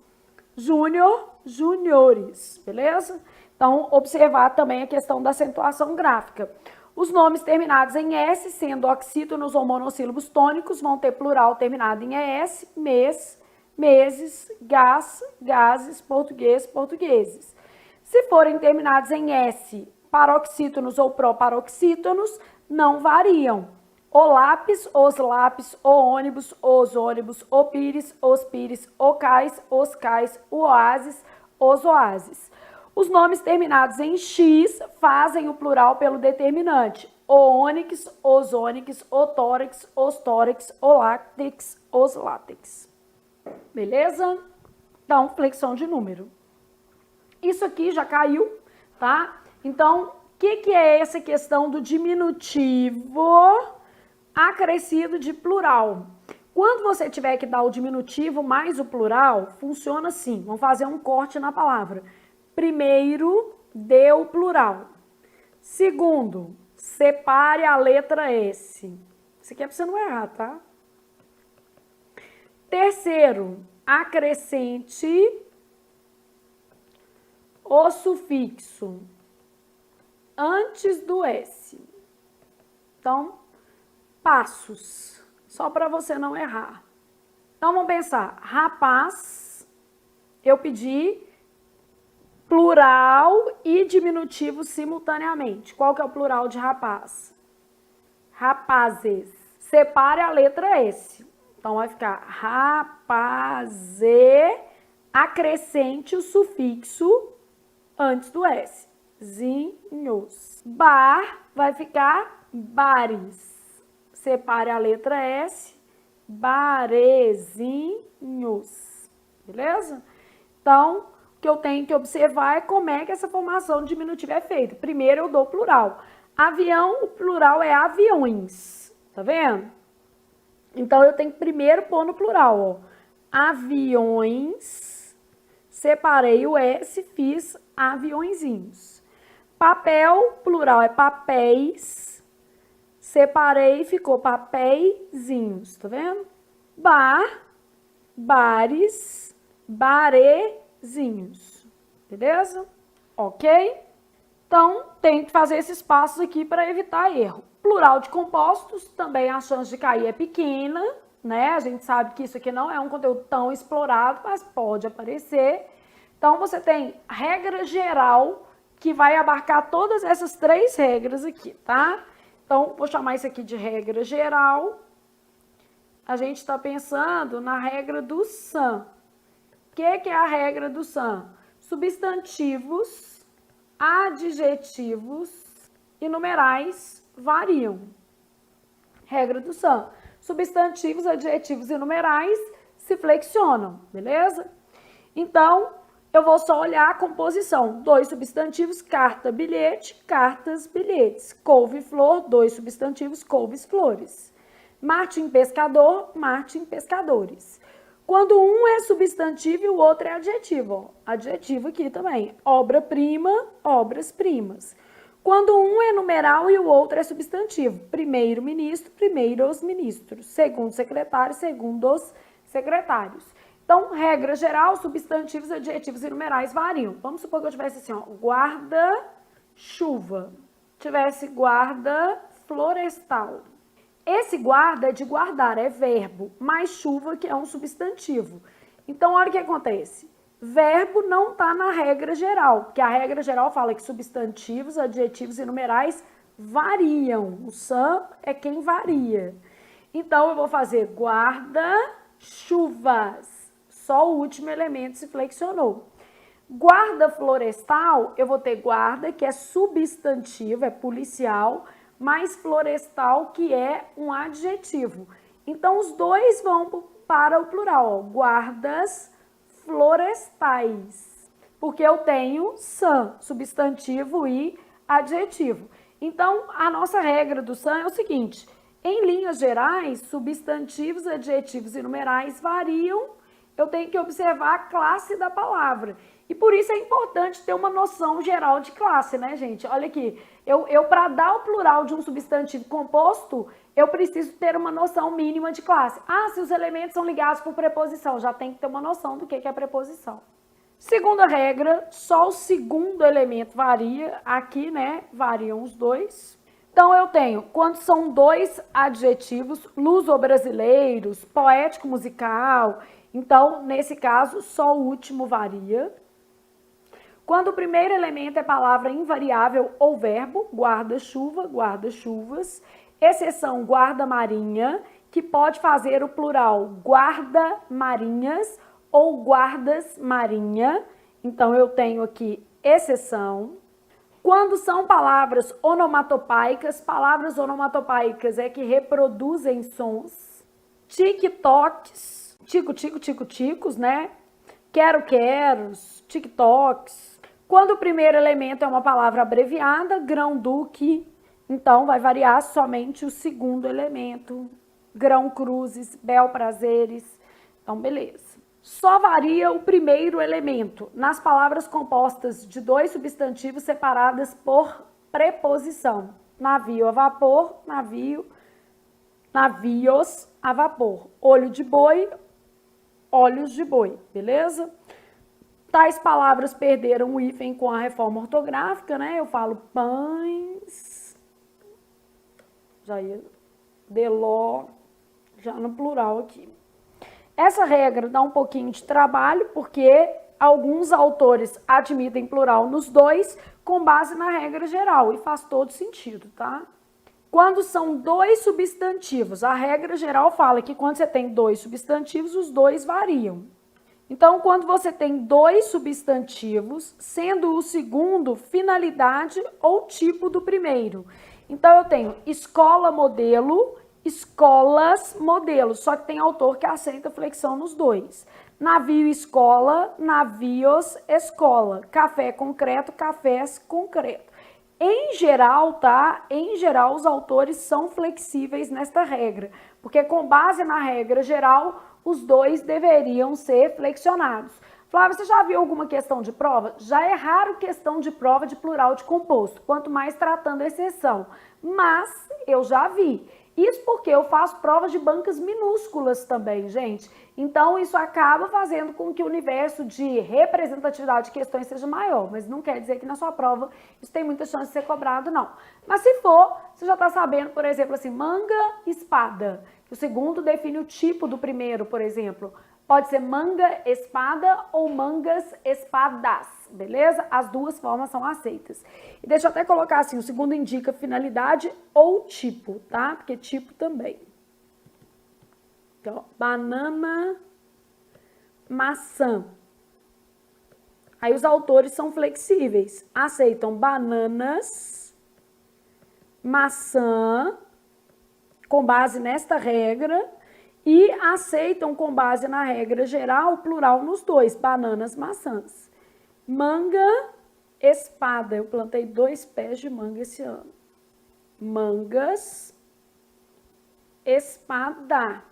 júnior, juniores, beleza? Então, observar também a questão da acentuação gráfica. Os nomes terminados em S, sendo oxítonos ou monossílabos tônicos, vão ter plural terminado em ES, mês, meses, gás, gases, português, portugueses. Se forem terminados em S, paroxítonos ou proparoxítonos, não variam. O lápis, os lápis, o ônibus, os ônibus, o pires, os pires, o cais, os cais, o oásis, os oásis. Os nomes terminados em X fazem o plural pelo determinante. O ônix, os ônix, o tórax, os tórax, o látex, os látex. Beleza? Então, flexão de número. Isso aqui já caiu, tá? Então, o que é essa questão do diminutivo acrescido de plural? Quando você tiver que dar o diminutivo mais o plural, funciona assim. Vamos fazer um corte na palavra. Primeiro, dê o plural. Segundo, separe a letra S. Isso aqui é para você não errar, tá? Terceiro, acrescente o sufixo antes do S. Então, passos, só para você não errar. Então, vamos pensar. Rapaz, eu pedi plural e diminutivo simultaneamente. Qual que é o plural de rapaz? Rapazes. Separe a letra S. Então, vai ficar rapaze, acrescente o sufixo antes do S. Zinhos. Bar vai ficar bares. Separe a letra S. Barezinhos. Beleza? Então, o que eu tenho que observar é como é que essa formação diminutiva é feita. Primeiro eu dou plural. Avião, o plural é aviões. Tá vendo? Então, eu tenho que primeiro pôr no plural, ó. Aviões. Separei o S, fiz aviõezinhos. Papel, plural é papéis. Separei, ficou papeizinhos, tá vendo? Bar, bares, barezinhos. Beleza? Ok? Então, tem que fazer esses passos aqui para evitar erro. Plural de compostos, também a chance de cair é pequena, né? A gente sabe que isso aqui não é um conteúdo tão explorado, mas pode aparecer. Então, você tem regra geral que vai abarcar todas essas três regras aqui, tá? Então, vou chamar isso aqui de regra geral. A gente está pensando na regra do SAM. O que é a regra do SAM? Substantivos, adjetivos e numerais variam. Regra do SAM. Substantivos, adjetivos e numerais se flexionam, beleza? Então, eu vou só olhar a composição. 2 substantivos, carta, bilhete, cartas, bilhetes. Couve, flor, 2 substantivos, couves, flores. Martim, pescador, Martim, pescadores. Quando um é substantivo e o outro é adjetivo. Ó, adjetivo aqui também. Obra-prima, obras-primas. Quando um é numeral e o outro é substantivo. Primeiro-ministro, primeiros ministros. Segundo secretário, segundos secretários. Então, regra geral, substantivos, adjetivos e numerais variam. Vamos supor que eu tivesse assim, ó, guarda-chuva. Tivesse guarda-florestal. Esse guarda é de guardar, é verbo, mais chuva que é um substantivo. Então, olha o que acontece. Verbo não está na regra geral, porque a regra geral fala que substantivos, adjetivos e numerais variam. O SAM é quem varia. Então, eu vou fazer guarda guarda-chuvas. Só o último elemento se flexionou. Guarda florestal, eu vou ter guarda, que é substantivo, é policial, mais florestal, que é um adjetivo. Então, os dois vão para o plural, ó, guardas florestais, porque eu tenho san, substantivo e adjetivo. Então, a nossa regra do san é o seguinte: em linhas gerais, substantivos, adjetivos e numerais variam, eu tenho que observar a classe da palavra. E por isso é importante ter uma noção geral de classe, né, gente? Olha aqui, eu para dar o plural de um substantivo composto, eu preciso ter uma noção mínima de classe. Ah, se os elementos são ligados por preposição, já tem que ter uma noção do que é preposição. Segunda regra, só o segundo elemento varia. Aqui, né, variam os dois. Então, eu tenho, quando são dois adjetivos, luso-brasileiros, poético-musical. Então, nesse caso, só o último varia. Quando o primeiro elemento é palavra invariável ou verbo, guarda-chuva, guarda-chuvas. Exceção, guarda-marinha, que pode fazer o plural guarda-marinhas ou guardas-marinha. Então, eu tenho aqui exceção. Quando são palavras onomatopaicas é que reproduzem sons. Tic-tocs, tico-tico-tico-ticos, né? Quero-queros, tic-tocs. Quando o primeiro elemento é uma palavra abreviada, grão-duque, então vai variar somente o segundo elemento. Grão-cruzes, bel-prazeres, então beleza. Só varia o primeiro elemento nas palavras compostas de dois substantivos separadas por preposição. Navio a vapor, navio, navios a vapor. Olho de boi, olhos de boi, beleza? Tais palavras perderam o hífen com a reforma ortográfica, né? Eu falo pães, já ia, deló, já no plural aqui. Essa regra dá um pouquinho de trabalho, porque alguns autores admitem plural nos dois com base na regra geral, e faz todo sentido, tá? Quando são dois substantivos, a regra geral fala que quando você tem dois substantivos, os dois variam. Então, quando você tem dois substantivos, sendo o segundo finalidade ou tipo do primeiro. Então, eu tenho escola modelo, escolas modelo, só que tem autor que aceita flexão nos dois. Navio escola, navios escola. Café concreto, cafés concreto. Em geral, tá? Em geral, os autores são flexíveis nesta regra, porque com base na regra geral, os dois deveriam ser flexionados. Flávia, você já viu alguma questão de prova? Já é raro questão de prova de plural de composto, quanto mais tratando a exceção. Mas eu já vi. Isso porque eu faço provas de bancas minúsculas também, gente. Então, isso acaba fazendo com que o universo de representatividade de questões seja maior. Mas não quer dizer que na sua prova isso tem muita chance de ser cobrado, não. Mas se for, você já está sabendo, por exemplo, assim, manga, espada. O segundo define o tipo do primeiro, por exemplo. Pode ser manga, espada ou mangas, espadas, beleza? As duas formas são aceitas. E deixa eu até colocar assim, o segundo indica finalidade ou tipo, tá? Porque tipo também. Então, banana, maçã. Aí os autores são flexíveis, aceitam bananas, maçã, com base nesta regra, e aceitam com base na regra geral, plural nos dois, bananas, maçãs. Manga, espada. Eu plantei 2 pés de manga esse ano. Mangas, espada.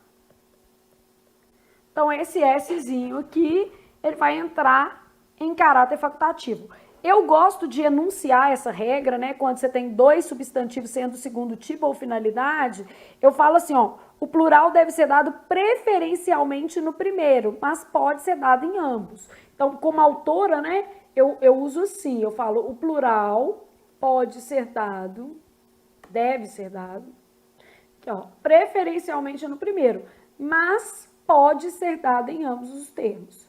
Então, esse Szinho aqui, ele vai entrar em caráter facultativo. Eu gosto de enunciar essa regra, né? Quando você tem 2 substantivos sendo o segundo tipo ou finalidade, eu falo assim, ó, o plural deve ser dado preferencialmente no primeiro, mas pode ser dado em ambos. Então, como autora, né, eu uso assim, eu falo o plural pode ser dado, deve ser dado, aqui, ó, preferencialmente no primeiro, mas pode ser dado em ambos os termos.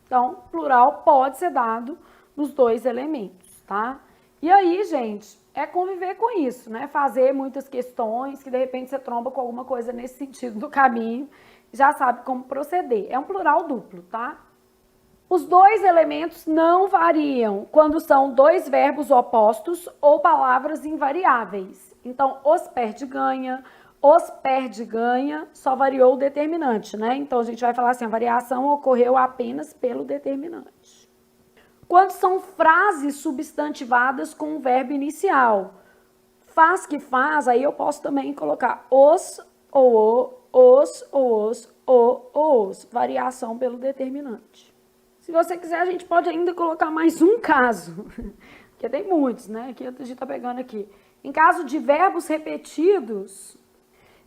Então, plural pode ser dado nos 2 elementos, tá? E aí, gente, é conviver com isso, né? Fazer muitas questões que, de repente, você tromba com alguma coisa nesse sentido do caminho. já sabe como proceder. É um plural duplo, tá? Os dois elementos não variam quando são dois verbos opostos ou palavras invariáveis. Então, os perde, ganha, só variou o determinante, né? Então, a gente vai falar assim, a variação ocorreu apenas pelo determinante. Quando são frases substantivadas com o verbo inicial, faz que faz, aí eu posso também colocar os ou os, variação pelo determinante. Se você quiser, a gente pode ainda colocar mais um caso, porque tem muitos, né? Aqui a gente está pegando aqui. Em caso de verbos repetidos,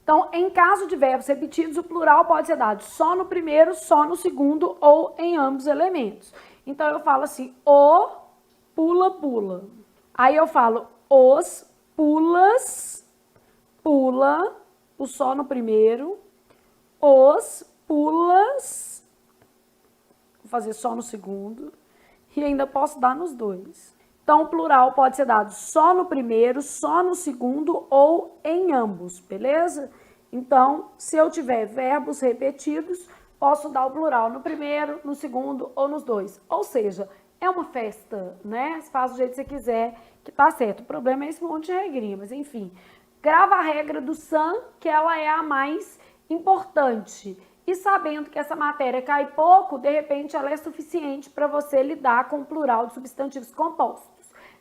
então, em caso de verbos repetidos, o plural pode ser dado só no primeiro, só no segundo ou em ambos elementos. Então, eu falo assim, o pula, pula. Aí eu falo os pulas, pula, o só no primeiro, os pulas, vou fazer só no segundo, e ainda posso dar nos dois. Então, o plural pode ser dado só no primeiro, só no segundo ou em ambos, beleza? Então, se eu tiver verbos repetidos, posso dar o plural no primeiro, no segundo ou nos dois. Ou seja, é uma festa, né? Você faz do jeito que você quiser, que tá certo. O problema é esse monte de regrinha, mas enfim. Grava a regra do SAM, que ela é a mais importante. E sabendo que essa matéria cai pouco, de repente ela é suficiente para você lidar com o plural de substantivos compostos.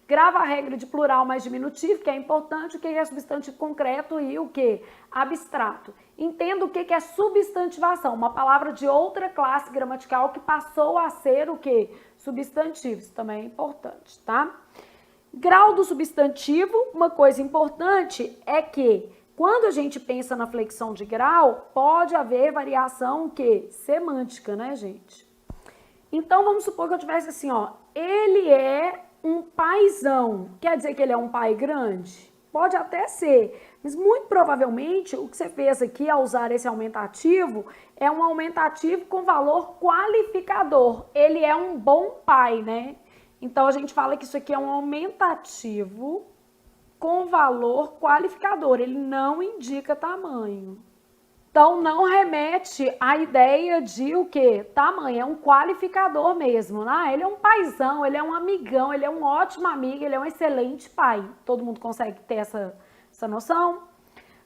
Grava a regra de plural mais diminutivo, que é importante, o que é substantivo concreto e o que? Abstrato. Entenda o que é substantivação, uma palavra de outra classe gramatical que passou a ser o que? Substantivo, isso também é importante, tá? Grau do substantivo, uma coisa importante é que quando a gente pensa na flexão de grau, pode haver variação o quê? Semântica, né, gente? Então, vamos supor que eu tivesse assim, ó, ele é um paizão. Quer dizer que ele é um pai grande? Pode até ser, mas muito provavelmente o que você fez aqui ao usar esse aumentativo é um aumentativo com valor qualificador. Ele é um bom pai, né? Então, a gente fala que isso aqui é um aumentativo com valor qualificador. Ele não indica tamanho. Então, não remete à ideia de o quê? Tamanho, é um qualificador mesmo. Ah, ele é um paizão, ele é um amigão, ele é um ótimo amigo, ele é um excelente pai. Todo mundo consegue ter essa noção?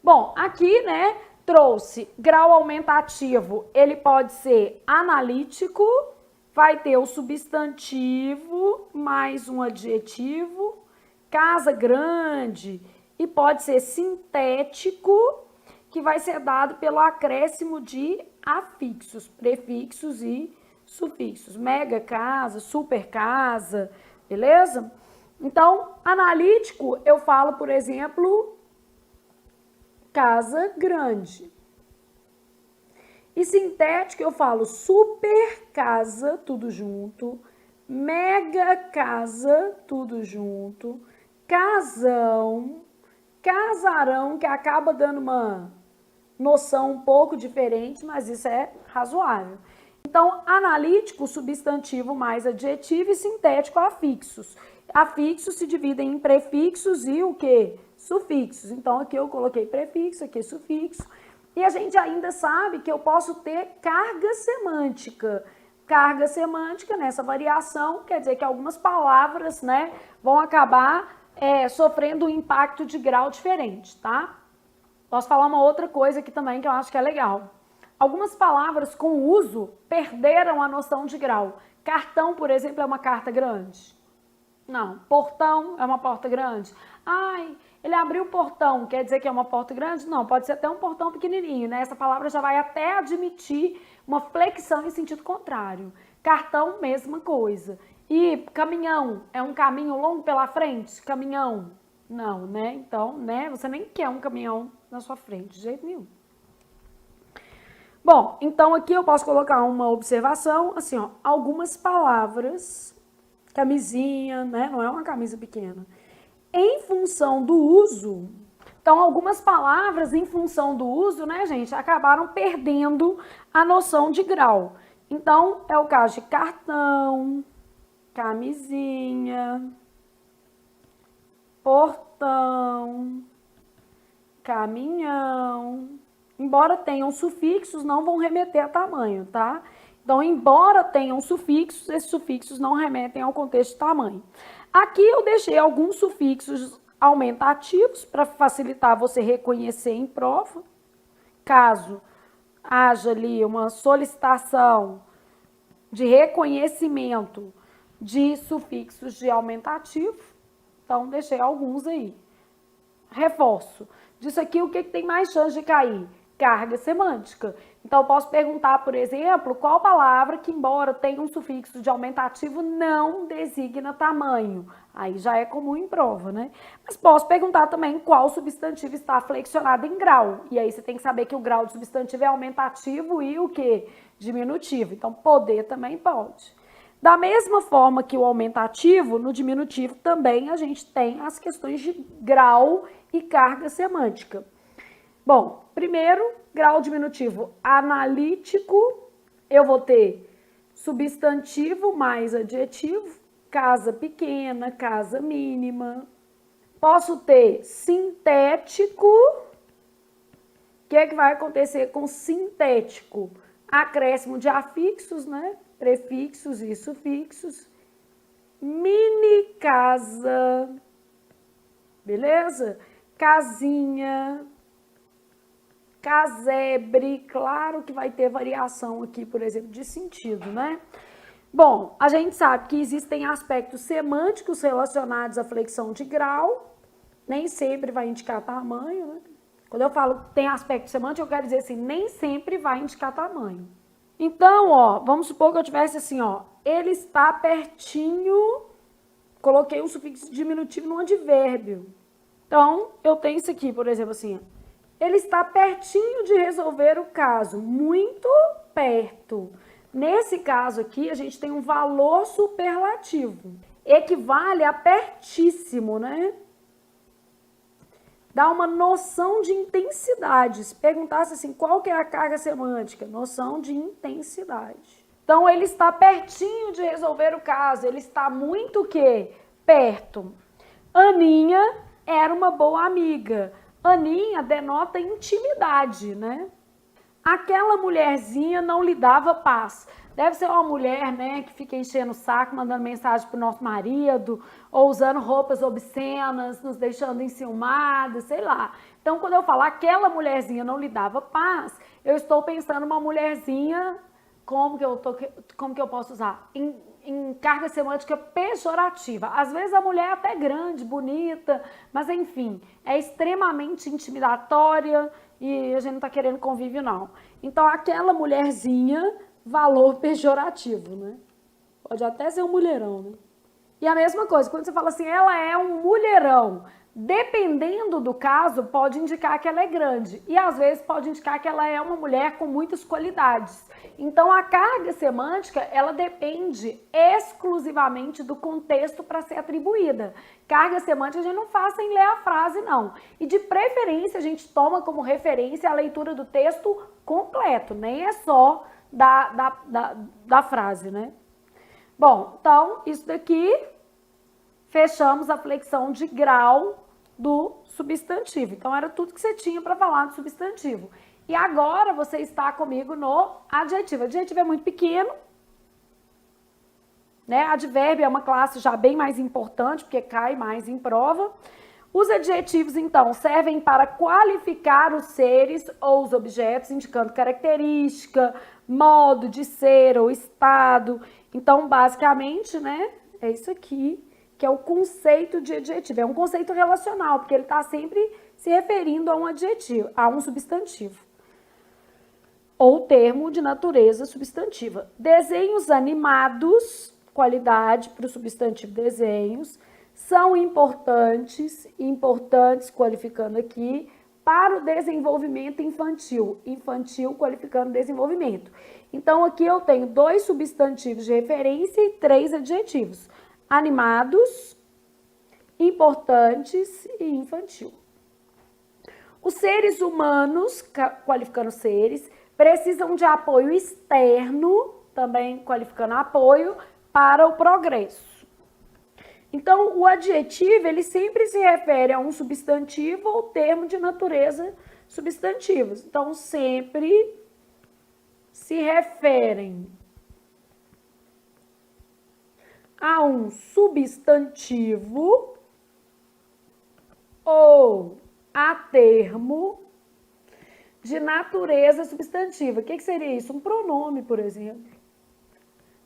Bom, aqui, né, trouxe grau aumentativo, ele pode ser analítico, vai ter o substantivo mais um adjetivo, casa grande, e pode ser sintético, que vai ser dado pelo acréscimo de afixos, prefixos e sufixos. Mega casa, super casa, beleza? Então, analítico, eu falo, por exemplo, casa grande. E sintético, eu falo super casa, tudo junto, mega casa, tudo junto, casão, casarão, que acaba dando uma noção um pouco diferente, mas isso é razoável. Então, analítico, substantivo mais adjetivo e sintético, afixos. Afixos se dividem em prefixos e o quê? Sufixos. Então, aqui eu coloquei prefixo, aqui sufixo. E a gente ainda sabe que eu posso ter carga semântica. Carga semântica, nessa variação, quer dizer que algumas palavras, né, vão acabar sofrendo um impacto de grau diferente, tá? Posso falar uma outra coisa aqui também que eu acho que é legal. Algumas palavras com uso perderam a noção de grau. Cartão, por exemplo, é uma carta grande? Não. Portão é uma porta grande? Ai, ele abriu o portão, quer dizer que é uma porta grande? Não, pode ser até um portão pequenininho, né? Essa palavra já vai até admitir uma flexão em sentido contrário. Cartão, mesma coisa. E caminhão, é um caminho longo pela frente? Caminhão? Não, né? Então, né? Você nem quer um caminhão na sua frente, de jeito nenhum. Bom, então aqui eu posso colocar uma observação, assim, ó, algumas palavras, camisinha, né? Não é uma camisa pequena. Em função do uso, então algumas palavras em função do uso, né, gente, acabaram perdendo a noção de grau. Então, é o caso de cartão, camisinha, portão, caminhão, embora tenham sufixos, não vão remeter a tamanho, tá? Então, embora tenham sufixos, esses sufixos não remetem ao contexto de tamanho. Aqui eu deixei alguns sufixos aumentativos para facilitar você reconhecer em prova. Caso haja ali uma solicitação de reconhecimento de sufixos de aumentativo, então deixei alguns aí. Reforço. Disso aqui, o que tem mais chance de cair? Carga semântica. Então, eu posso perguntar, por exemplo, qual palavra que, embora tenha um sufixo de aumentativo, não designa tamanho. Aí já é comum em prova, né? Mas posso perguntar também qual substantivo está flexionado em grau. E aí você tem que saber que o grau de substantivo é aumentativo e o quê? Diminutivo. Então, poder também pode. Da mesma forma que o aumentativo, no diminutivo também a gente tem as questões de grau e carga semântica. Bom, primeiro, grau diminutivo analítico, eu vou ter substantivo mais adjetivo, casa pequena, casa mínima. Posso ter sintético. O que é que vai acontecer com sintético? Acréscimo de afixos, né? Prefixos e sufixos. Mini casa, beleza? Casinha, casebre, claro que vai ter variação aqui, por exemplo, de sentido, né? Bom, a gente sabe que existem aspectos semânticos relacionados à flexão de grau, nem sempre vai indicar tamanho, né? Quando eu falo tem aspecto semântico, eu quero dizer assim, nem sempre vai indicar tamanho. Então, ó, vamos supor que eu tivesse assim, ó, ele está pertinho, coloquei um sufixo diminutivo no advérbio. Então, eu tenho isso aqui, por exemplo, assim, ele está pertinho de resolver o caso, muito perto. Nesse caso aqui, a gente tem um valor superlativo. Equivale a pertíssimo, né? Dá uma noção de intensidade. Se perguntasse assim, qual que é a carga semântica? Noção de intensidade. Então, ele está pertinho de resolver o caso. Ele está muito o quê? Perto. Aninha era uma boa amiga. Aninha denota intimidade, né? Aquela mulherzinha não lhe dava paz. Deve ser uma mulher, né, que fica enchendo o saco, mandando mensagem pro nosso marido, ou usando roupas obscenas, nos deixando enciumados, sei lá. Então, quando eu falo aquela mulherzinha não lhe dava paz, eu estou pensando uma mulherzinha, como que eu posso usar? Em carga semântica pejorativa. Às vezes a mulher é até grande, bonita, mas enfim, é extremamente intimidatória e a gente não tá querendo convívio, não. Então, aquela mulherzinha, valor pejorativo, né? Pode até ser um mulherão, né? E a mesma coisa, quando você fala assim, ela é um mulherão, dependendo do caso, pode indicar que ela é grande. E às vezes pode indicar que ela é uma mulher com muitas qualidades. Então, a carga semântica, ela depende exclusivamente do contexto para ser atribuída. Carga semântica a gente não faz sem ler a frase, não. E de preferência, a gente toma como referência a leitura do texto completo, nem é só da frase, né? Bom, então, isso daqui, fechamos a flexão de grau do substantivo. Então, era tudo que você tinha para falar do substantivo. E agora você está comigo no adjetivo. Adjetivo é muito pequeno, né? Advérbio é uma classe já bem mais importante, porque cai mais em prova. Os adjetivos, então, servem para qualificar os seres ou os objetos, indicando característica, modo de ser ou estado. Então, basicamente, né, é isso aqui, que é o conceito de adjetivo. É um conceito relacional, porque ele está sempre se referindo a um adjetivo, a um substantivo. Ou termo de natureza substantiva. Desenhos animados, qualidade para o substantivo desenhos, são importantes qualificando aqui, para o desenvolvimento infantil. Infantil qualificando desenvolvimento. Então, aqui eu tenho 2 substantivos de referência e 3 adjetivos. Animados, importantes e infantil. Os seres humanos, qualificando seres, precisam de apoio externo, também qualificando apoio, para o progresso. Então, o adjetivo, ele sempre se refere a um substantivo ou termo de natureza substantivos. Então, sempre se referem a um substantivo ou a termo de natureza substantiva. O que seria isso? Um pronome, por exemplo.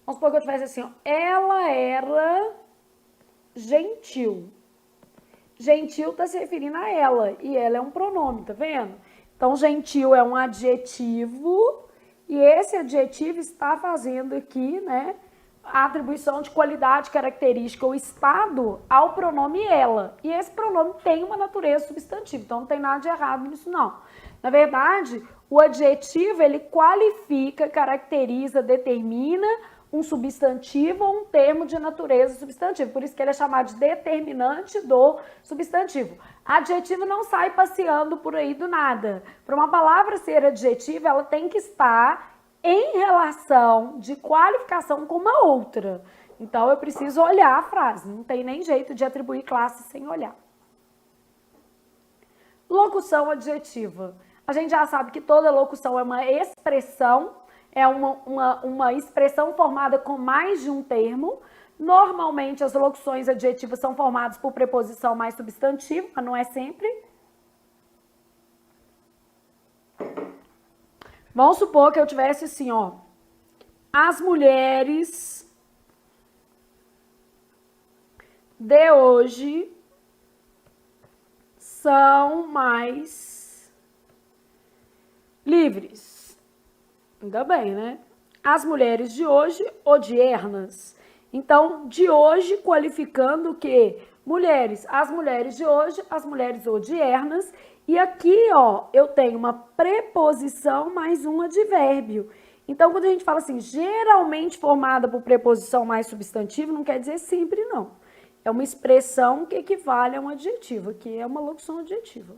Vamos supor que eu tivesse assim, ó, ela era gentil. Gentil está se referindo a ela, e ela é um pronome, tá vendo? Então, gentil é um adjetivo, e esse adjetivo está fazendo aqui, né, a atribuição de qualidade, característica ou estado ao pronome ela. E esse pronome tem uma natureza substantiva, então não tem nada de errado nisso, não. Na verdade, o adjetivo, ele qualifica, caracteriza, determina um substantivo ou um termo de natureza substantiva. Por isso que ele é chamado de determinante do substantivo. Adjetivo não sai passeando por aí do nada. Para uma palavra ser adjetiva, ela tem que estar em relação de qualificação com uma outra. Então, eu preciso olhar a frase. Não tem nem jeito de atribuir classe sem olhar. Locução adjetiva. A gente já sabe que toda locução é uma expressão, é uma expressão formada com mais de um termo. Normalmente, as locuções adjetivas são formadas por preposição mais substantivo, mas não é sempre. Vamos supor que eu tivesse assim, ó. As mulheres de hoje são mais livres. Ainda bem, né? As mulheres de hoje, odiernas. Então, de hoje, qualificando o quê? Mulheres. As mulheres de hoje, as mulheres odiernas. E aqui, ó, eu tenho uma preposição mais um advérbio. Então, quando a gente fala assim, geralmente formada por preposição mais substantivo, não quer dizer sempre, não. É uma expressão que equivale a um adjetivo. Aqui é uma locução adjetiva.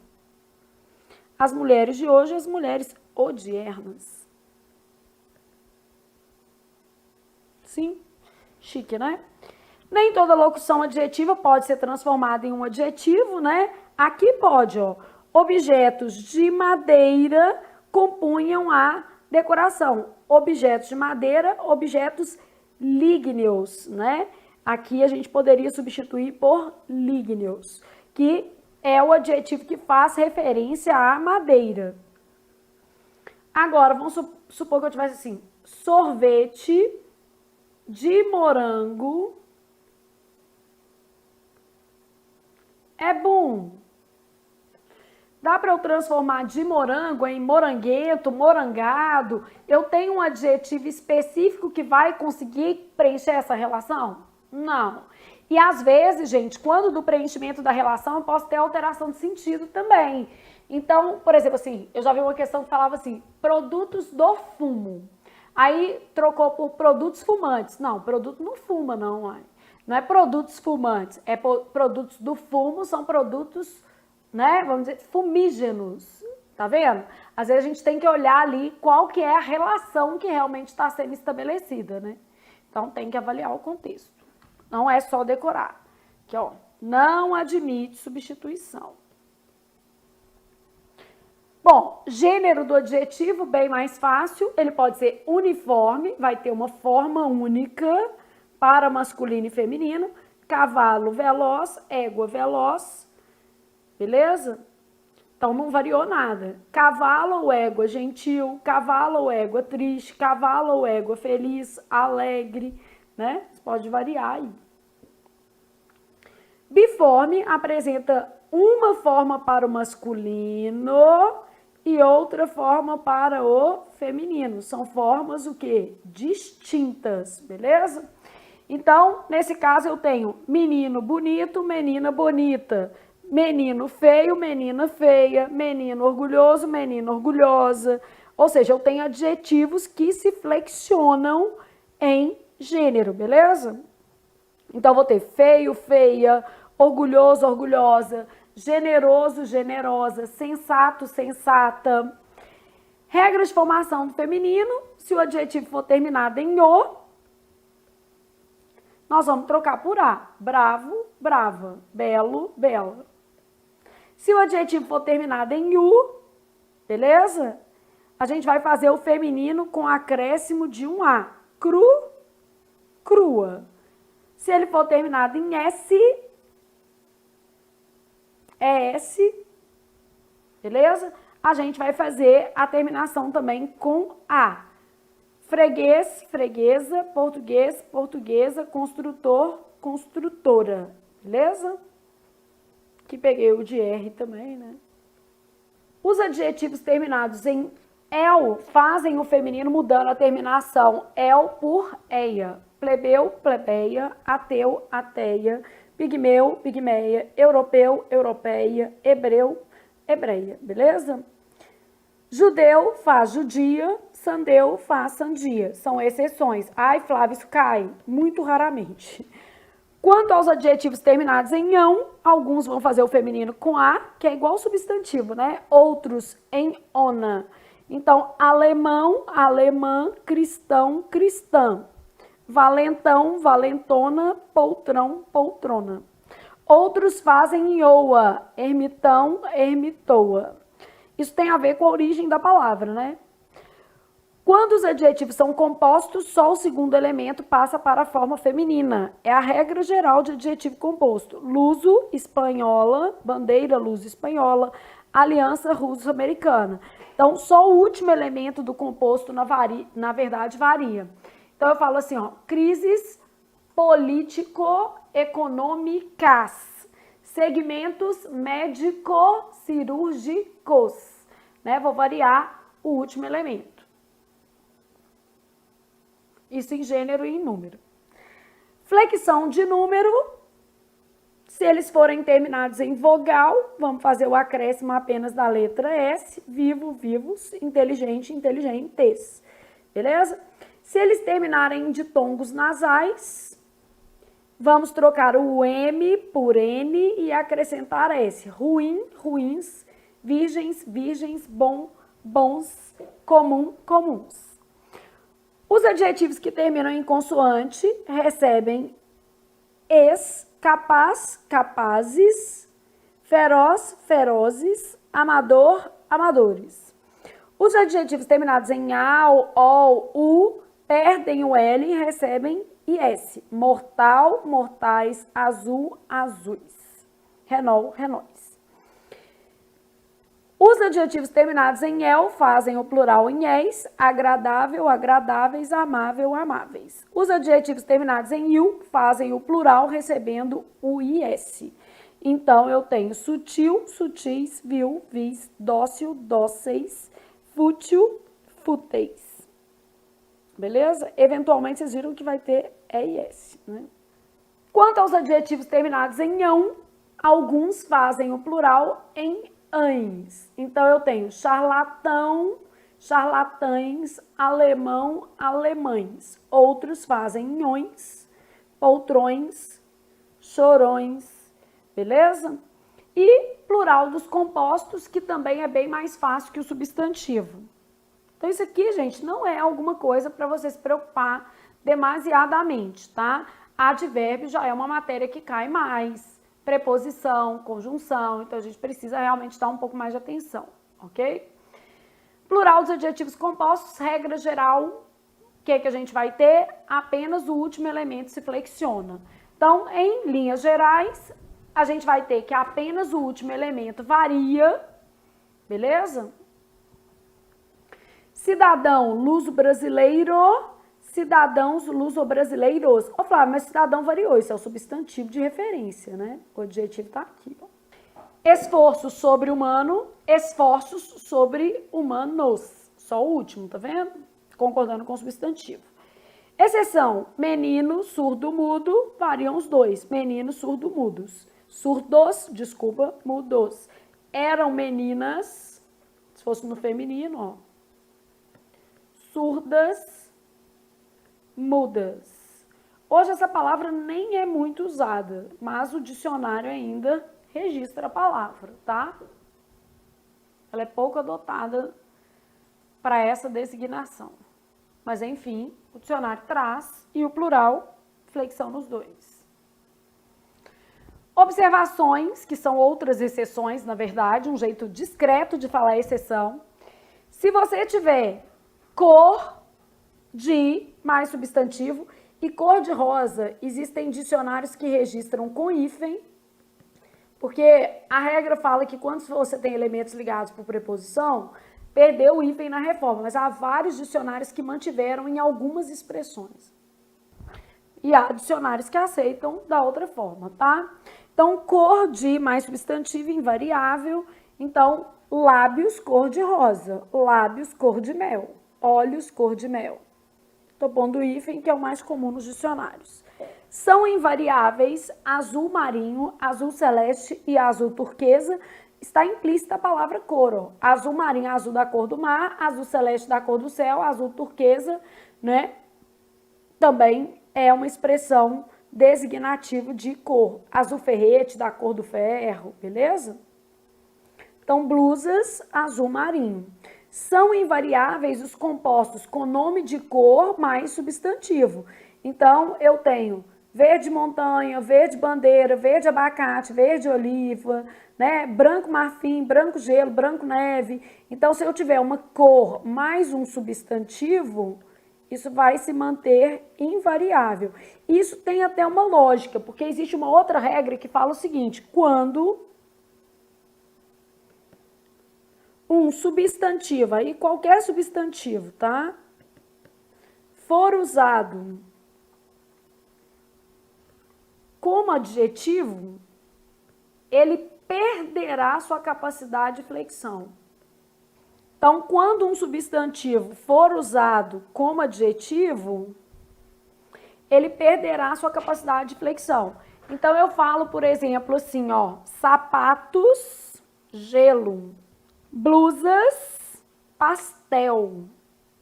As mulheres de hoje, as mulheres odiernas. Sim, chique, né? Nem toda locução adjetiva pode ser transformada em um adjetivo, né? Aqui pode, ó. Objetos de madeira compunham a decoração. Objetos de madeira, objetos lígneos, né? Aqui a gente poderia substituir por lígneos, que é o adjetivo que faz referência à madeira. Agora, vamos supor que eu tivesse assim, sorvete de morango é bom. Dá para eu transformar de morango em moranguento, morangado? Eu tenho um adjetivo específico que vai conseguir preencher essa relação? Não. E às vezes, gente, quando do preenchimento da relação, eu posso ter alteração de sentido também. Então, por exemplo, assim, eu já vi uma questão que falava assim, produtos do fumo. Aí trocou por produtos fumantes. Não, produto não fuma, não. Não é produtos fumantes, é produtos do fumo, são produtos, né, vamos dizer, fumígenos, tá vendo? Às vezes a gente tem que olhar ali qual que é a relação que realmente está sendo estabelecida, né? Então tem que avaliar o contexto. Não é só decorar. Aqui, ó, não admite substituição. Bom, gênero do adjetivo, bem mais fácil, ele pode ser uniforme, vai ter uma forma única para masculino e feminino, cavalo veloz, égua veloz, beleza? Então, não variou nada. Cavalo ou égua gentil, cavalo ou égua triste, cavalo ou égua feliz, alegre, né? Pode variar aí. Biforme apresenta uma forma para o masculino e outra forma para o feminino. São formas o quê? Distintas, beleza? Então, nesse caso eu tenho menino bonito, menina bonita. Menino feio, menina feia, menino orgulhoso, menina orgulhosa. Ou seja, eu tenho adjetivos que se flexionam em gênero, beleza? Então, vou ter feio, feia, orgulhoso, orgulhosa, generoso, generosa, sensato, sensata. Regras de formação do feminino, se o adjetivo for terminado em o, nós vamos trocar por a. Bravo, brava, belo, bela. Se o adjetivo for terminado em u, beleza? A gente vai fazer o feminino com acréscimo de um A. Crua. Se ele for terminado em S, é S, beleza? A gente vai fazer a terminação também com A. Freguês, freguesa, português, portuguesa, construtor, construtora, beleza? Que peguei o de R também, né? Os adjetivos terminados em el fazem o feminino mudando a terminação el por eia. Plebeu, plebeia, ateu, ateia, pigmeu, pigmeia, europeu, europeia, hebreu, hebreia, beleza? Judeu faz judia, sandeu faz sandia. São exceções. Ai, Flávio, isso cai muito raramente. Quanto aos adjetivos terminados em ão, alguns vão fazer o feminino com a, que é igual ao substantivo, né? Outros em ona. Então, alemão, alemã, cristão, cristã. Valentão, valentona, poltrão, poltrona. Outros fazem em oa, ermitão, ermitoa. Isso tem a ver com a origem da palavra, né? Quando os adjetivos são compostos, só o segundo elemento passa para a forma feminina. É a regra geral de adjetivo composto. Luso, espanhola, bandeira luso espanhola, aliança russo-americana. Então, só o último elemento do composto, na verdade, varia. Então, eu falo assim, ó, crises político-econômicas, segmentos médico-cirúrgicos, né? Vou variar o último elemento. Isso em gênero e em número. Flexão de número, se eles forem terminados em vogal, vamos fazer o acréscimo apenas da letra S, vivo, vivos, inteligente, inteligentes, beleza? Se eles terminarem em ditongos nasais, vamos trocar o M por N e acrescentar S. Ruim, ruins, virgens, virgens, bom, bons, comum, comuns. Os adjetivos que terminam em consoante recebem es, capaz, capazes, feroz, ferozes, amador, amadores. Os adjetivos terminados em al, ol, u perdem o L e recebem IS. Mortal, mortais, azul, azuis. Renol, renóis. Os adjetivos terminados em el fazem o plural em es, agradável, agradáveis, amável, amáveis. Os adjetivos terminados em il fazem o plural recebendo o is. Então, eu tenho sutil, sutis, vil, vis, dócil, dóceis, fútil, fúteis. Beleza? Eventualmente, vocês viram que vai ter ES, né? Quanto aos adjetivos terminados em ão, alguns fazem o plural em ães. Então, eu tenho charlatão, charlatães, alemão, alemães. Outros fazem nhões, poltrões, chorões, beleza? E plural dos compostos, que também é bem mais fácil que o substantivo. Então, isso aqui, gente, não é alguma coisa para você se preocupar demasiadamente, tá? Advérbio já é uma matéria que cai mais. Preposição, conjunção, então a gente precisa realmente dar um pouco mais de atenção, ok? Plural dos adjetivos compostos, regra geral, o que a gente vai ter? Apenas o último elemento se flexiona. Então, em linhas gerais, a gente vai ter que apenas o último elemento varia, beleza? Cidadão luso-brasileiro, cidadãos luso-brasileiros. Ô, Flávio, mas cidadão variou, isso é o substantivo de referência, né? O adjetivo tá aqui, ó. Esforço sobre-humano, esforços sobre-humanos. Só o último, tá vendo? Concordando com o substantivo. Exceção, menino, surdo, mudo, variam os dois. Menino, surdo, mudos. Surdos, desculpa, mudos. Eram meninas, se fosse no feminino, ó. Surdas, mudas. Hoje essa palavra nem é muito usada, mas o dicionário ainda registra a palavra, tá? Ela é pouco adotada para essa designação. Mas, enfim, o dicionário traz e o plural, flexão nos dois. Observações, que são outras exceções, na verdade, um jeito discreto de falar exceção. Se você tiver cor de mais substantivo e cor de rosa, existem dicionários que registram com hífen, porque a regra fala que quando você tem elementos ligados por preposição, perdeu o hífen na reforma, mas há vários dicionários que mantiveram em algumas expressões. E há dicionários que aceitam da outra forma, tá? Então, cor de mais substantivo invariável. Então, lábios, cor de rosa. Lábios, cor de mel. Olhos, cor de mel. Estou pondo o hífen, que é o mais comum nos dicionários. São invariáveis azul marinho, azul celeste e azul turquesa. Está implícita a palavra cor. Ó. Azul marinho, azul da cor do mar, azul celeste da cor do céu, azul turquesa, né? Também é uma expressão designativa de cor. Azul ferrete, da cor do ferro, beleza? Então, blusas, azul marinho. São invariáveis os compostos com nome de cor mais substantivo. Então, eu tenho verde montanha, verde bandeira, verde abacate, verde oliva, né? Branco marfim, branco gelo, branco neve. Então, se eu tiver uma cor mais um substantivo, isso vai se manter invariável. Isso tem até uma lógica, porque existe uma outra regra que fala o seguinte: quando um substantivo, aí qualquer substantivo, tá? For usado como adjetivo, ele perderá sua capacidade de flexão. Então, quando um substantivo for usado como adjetivo, ele perderá sua capacidade de flexão. Então, eu falo, por exemplo, assim, ó, sapatos, gelo, blusas, pastel.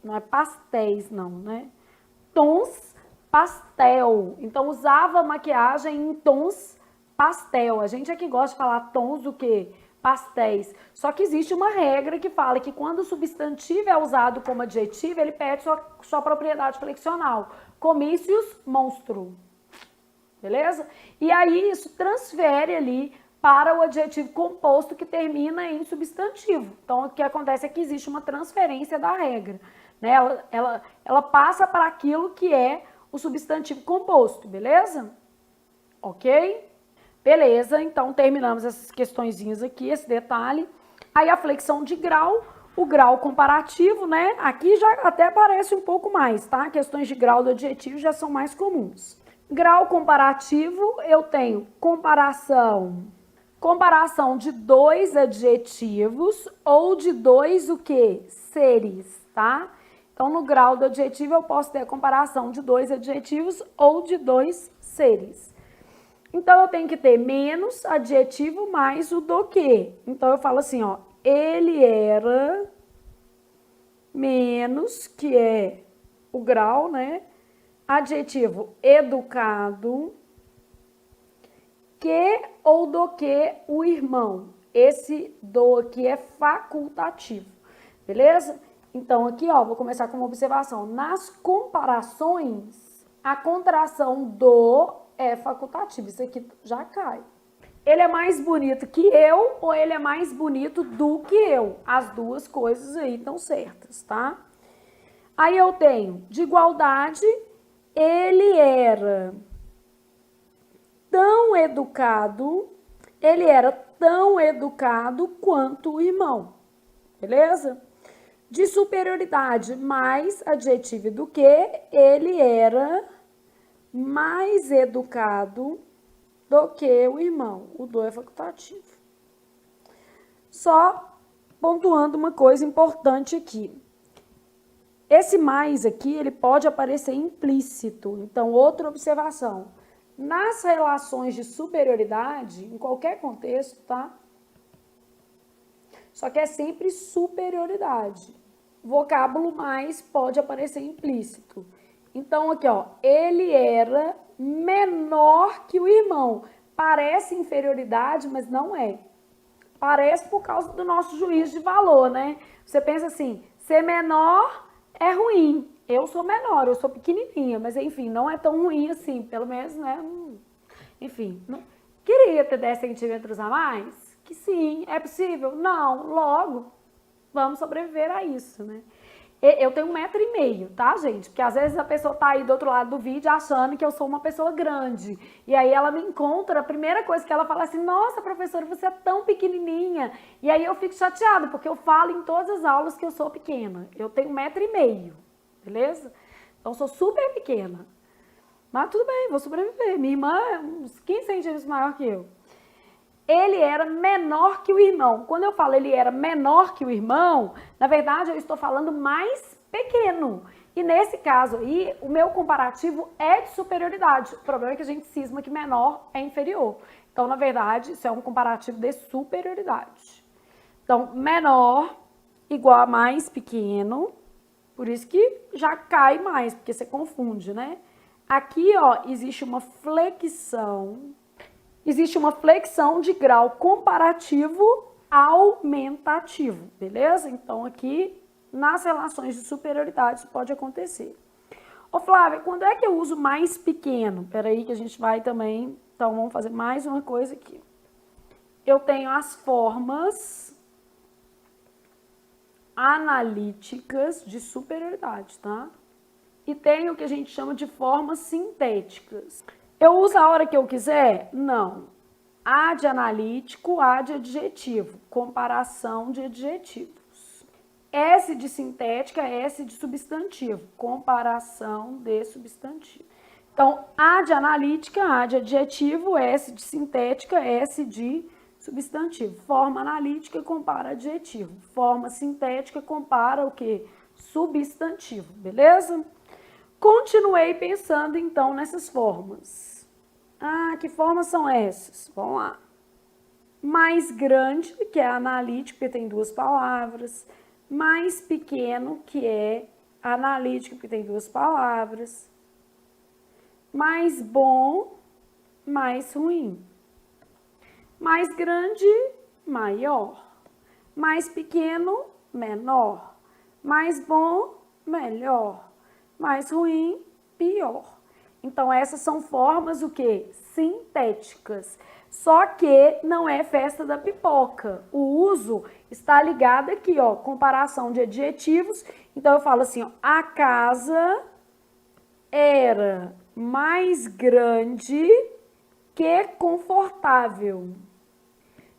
Não é pastéis, não, né? Tons, pastel. Então, usava maquiagem em tons pastel. A gente aqui gosta de falar tons do quê? Pastéis. Só que existe uma regra que fala que quando o substantivo é usado como adjetivo, ele perde sua propriedade flexional. Comícios, monstro. Beleza? E aí isso transfere ali para o adjetivo composto que termina em substantivo. Então, o que acontece é que existe uma transferência da regra. Né? Ela passa para aquilo que é o substantivo composto, beleza? Ok? Beleza, então terminamos essas questõezinhas aqui, esse detalhe. Aí a flexão de grau, o grau comparativo, né? Aqui já até aparece um pouco mais, tá? Questões de grau do adjetivo já são mais comuns. Grau comparativo, eu tenho comparação de dois adjetivos ou de dois o quê? Seres, tá? Então, no grau do adjetivo, eu posso ter a comparação de dois adjetivos ou de dois seres. Então, eu tenho que ter menos adjetivo mais o do que. Então, eu falo assim, ó, ele era menos, que é o grau, né? Adjetivo educado, que ou do que o irmão. Esse do aqui é facultativo, beleza? Então, aqui, ó, vou começar com uma observação. Nas comparações, a contração do é facultativo. Isso aqui já cai. Ele é mais bonito que eu ou ele é mais bonito do que eu? As duas coisas aí estão certas, tá? Aí eu tenho de igualdade, ele era tão educado quanto o irmão, beleza? De superioridade, mais adjetivo do que, ele era mais educado do que o irmão. O do é facultativo. Só pontuando uma coisa importante aqui. Esse mais aqui, ele pode aparecer implícito. Então, outra observação. Nas relações de superioridade, em qualquer contexto, tá? Só que é sempre superioridade. Vocábulo mais pode aparecer implícito. Então, aqui, ó, ele era menor que o irmão. Parece inferioridade, mas não é. Parece por causa do nosso juízo de valor, né? Você pensa assim, ser menor é ruim. Eu sou menor, eu sou pequenininha, mas enfim, não é tão ruim assim, pelo menos, né? Enfim, não... Queria ter 10 centímetros a mais? Que sim. É possível? Não. Logo, vamos sobreviver a isso, né? Eu tenho 1,5 m, tá, gente? Porque às vezes a pessoa tá aí do outro lado do vídeo achando que eu sou uma pessoa grande. E aí ela me encontra, a primeira coisa que ela fala assim, nossa, professora, você é tão pequenininha. E aí eu fico chateada, porque eu falo em todas as aulas que eu sou pequena. Eu tenho 1,5 m, beleza? Então eu sou super pequena. Mas tudo bem, vou sobreviver. Minha irmã é uns 15 centímetros maior que eu. Ele era menor que o irmão. Quando eu falo ele era menor que o irmão, na verdade eu estou falando mais pequeno. E nesse caso aí, o meu comparativo é de superioridade. O problema é que a gente cisma que menor é inferior. Então, na verdade, isso é um comparativo de superioridade. Então, menor igual a mais pequeno, por isso que já cai mais, porque você confunde, né? Aqui, ó, existe uma flexão de grau comparativo aumentativo, beleza? Então, aqui, nas relações de superioridade, isso pode acontecer. Ô, Flávia, quando é que eu uso mais pequeno? Peraí que a gente vai também... Então, vamos fazer mais uma coisa aqui. Eu tenho as formas analíticas de superioridade, tá? E tenho o que a gente chama de formas sintéticas. Eu uso a hora que eu quiser? Não. A de analítico, A de adjetivo. Comparação de adjetivos. S de sintética, S de substantivo. Comparação de substantivo. Então, A de analítica, A de adjetivo, S de sintética, S de substantivo. Forma analítica compara adjetivo. Forma sintética compara o quê? Substantivo, beleza? Continuei pensando, então, nessas formas. Ah, que formas são essas? Vamos lá. Mais grande, que é analítico, porque tem 2 palavras. Mais pequeno, que é analítico, porque tem 2 palavras. Mais bom, mais ruim. Mais grande, maior. Mais pequeno, menor. Mais bom, melhor. Mais ruim, pior. Então, essas são formas o quê? Sintéticas. Só que não é festa da pipoca. O uso está ligado aqui, ó, comparação de adjetivos. Então, eu falo assim, ó, a casa era mais grande que confortável.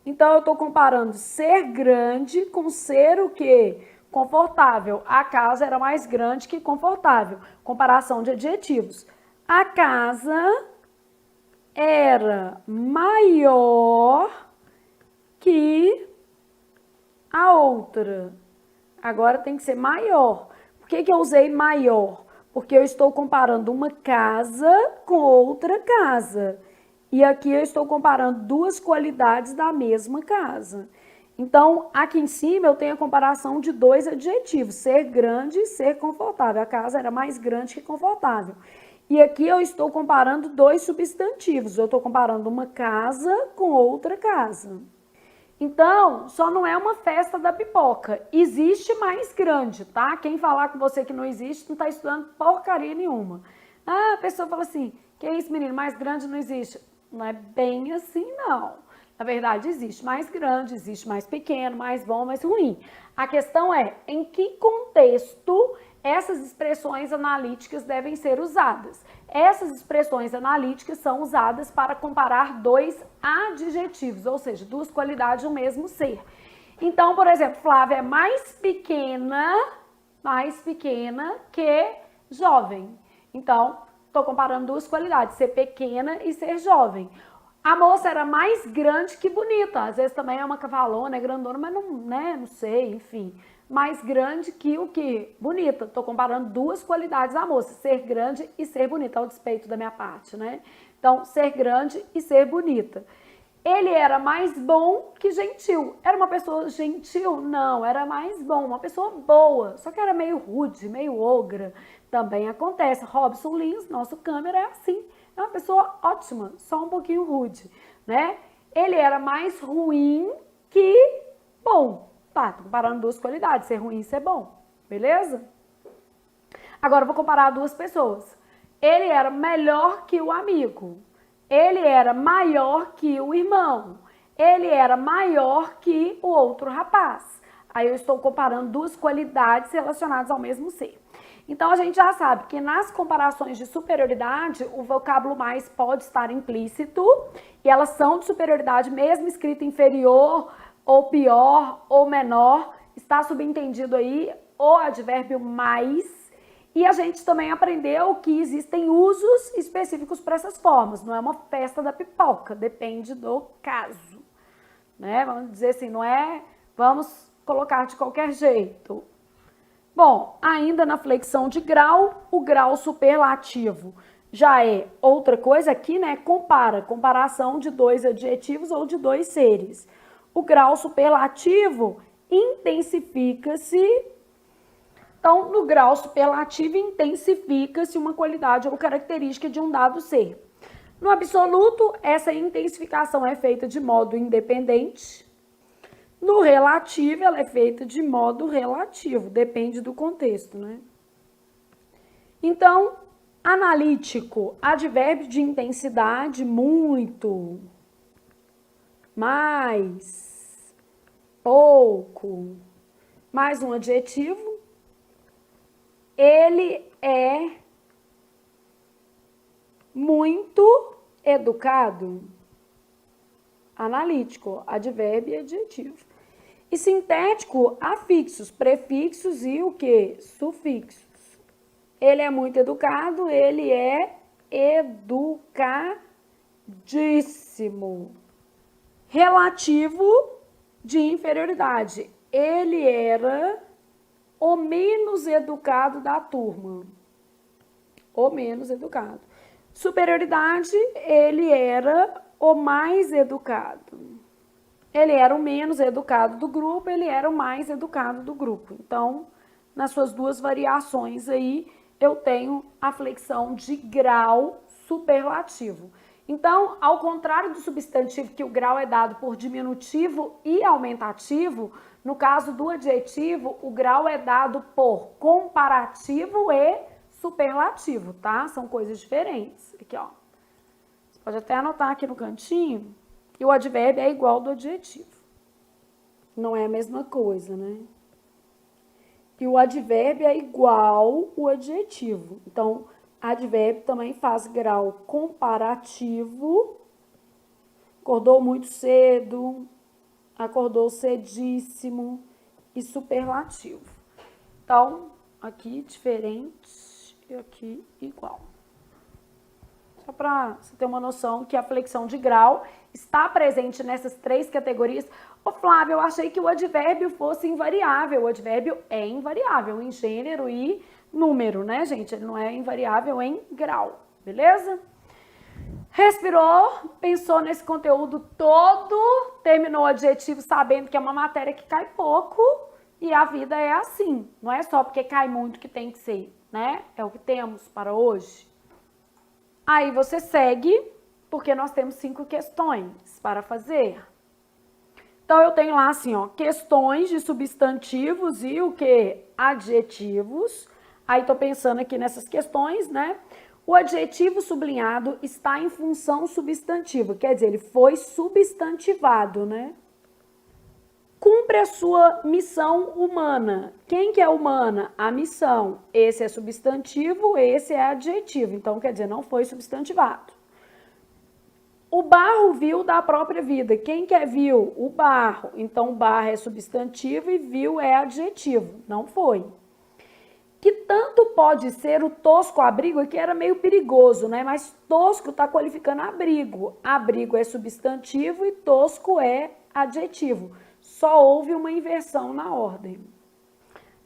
Então, eu estou comparando ser grande com ser o quê? Confortável. A casa era mais grande que confortável. Comparação de adjetivos. A casa era maior que a outra. Agora tem que ser maior. Por que eu usei maior? Porque eu estou comparando uma casa com outra casa. E aqui eu estou comparando 2 qualidades da mesma casa. Então, aqui em cima eu tenho a comparação de 2 adjetivos, ser grande e ser confortável. A casa era mais grande que confortável. E aqui eu estou comparando 2 substantivos. Eu estou comparando uma casa com outra casa. Então, só não é uma festa da pipoca. Existe mais grande, tá? Quem falar com você que não existe, não está estudando porcaria nenhuma. Ah, a pessoa fala assim, que é isso, menino, mais grande não existe. Não é bem assim, não. Na verdade, existe mais grande, existe mais pequeno, mais bom, mais ruim. A questão é, em que contexto essas expressões analíticas devem ser usadas? Essas expressões analíticas são usadas para comparar 2 adjetivos, ou seja, 2 qualidades do mesmo ser. Então, por exemplo, Flávia é mais pequena que jovem. Então, estou comparando 2 qualidades, ser pequena e ser jovem. A moça era mais grande que bonita. Às vezes também é uma cavalona, é grandona, mas não, né, não sei, enfim. Mais grande que o que? Bonita. Estou comparando 2 qualidades da moça, ser grande e ser bonita, ao despeito da minha parte, né? Então, ser grande e ser bonita. Ele era mais bom que gentil. Era uma pessoa gentil? Não, era mais bom, uma pessoa boa. Só que era meio rude, meio ogra. Também acontece. Robson Lins, nosso câmera, é assim. É uma pessoa ótima, só um pouquinho rude, né? Ele era mais ruim que bom. Tá, tô comparando 2 qualidades, ser ruim e ser bom, beleza? Agora eu vou comparar 2 pessoas. Ele era melhor que o amigo. Ele era maior que o irmão. Ele era maior que o outro rapaz. Aí eu estou comparando duas qualidades relacionadas ao mesmo ser. Então, a gente já sabe que nas comparações de superioridade, o vocábulo mais pode estar implícito e elas são de superioridade mesmo escrito inferior, ou pior, ou menor. Está subentendido aí o advérbio mais. E a gente também aprendeu que existem usos específicos para essas formas. Não é uma festa da pipoca, depende do caso. Né? Vamos dizer assim, não é vamos colocar de qualquer jeito. Bom, ainda na flexão de grau, o grau superlativo já é outra coisa aqui, né? Comparação de dois adjetivos ou de dois seres. O grau superlativo intensifica-se. Então, no grau superlativo, intensifica-se uma qualidade ou característica de um dado ser. No absoluto, essa intensificação é feita de modo independente. No relativo, ela é feita de modo relativo, depende do contexto, né? Então, analítico, advérbio de intensidade, muito, mais, pouco, mais um adjetivo. Ele é muito educado. Analítico, advérbio e adjetivo. E sintético, afixos, prefixos e o quê? Sufixos. Ele é muito educado, ele é educadíssimo. Relativo de inferioridade. Ele era o menos educado da turma. O menos educado. Superioridade, ele era o mais educado. Ele era o menos educado do grupo, ele era o mais educado do grupo. Então, nas suas duas variações aí, eu tenho a flexão de grau superlativo. Então, ao contrário do substantivo, que o grau é dado por diminutivo e aumentativo, no caso do adjetivo, o grau é dado por comparativo e superlativo, tá? São coisas diferentes. Aqui, ó. Você pode até anotar aqui no cantinho. E o advérbio é igual ao do adjetivo. Não é a mesma coisa, né? E o advérbio é igual ao adjetivo. Então, advérbio também faz grau comparativo. Acordou muito cedo, acordou cedíssimo e superlativo. Então, aqui diferente e aqui igual. Só para você ter uma noção que a flexão de grau está presente nessas três categorias. Ô Flávio, eu achei que o advérbio fosse invariável. O advérbio é invariável em gênero e número, né, gente? Ele não é invariável em grau, beleza? Respirou, pensou nesse conteúdo todo, terminou o adjetivo sabendo que é uma matéria que cai pouco e a vida é assim. Não é só porque cai muito que tem que ser, né? É o que temos para hoje. Aí você segue, porque nós temos 5 questões para fazer. Então, eu tenho lá assim, ó, questões de substantivos e o quê? Adjetivos. Aí, tô pensando aqui nessas questões, né? O adjetivo sublinhado está em função substantiva, quer dizer, ele foi substantivado, né? Cumpre a sua missão humana. Quem que é humana? A missão. Esse é substantivo, esse é adjetivo. Então, quer dizer, não foi substantivado. O barro viu da própria vida. Quem que é viu? O barro. Então, barro é substantivo e viu é adjetivo. Não foi. Que tanto pode ser o tosco abrigo, aqui era meio perigoso, né? Mas tosco está qualificando abrigo. Abrigo é substantivo e tosco é adjetivo. Só houve uma inversão na ordem.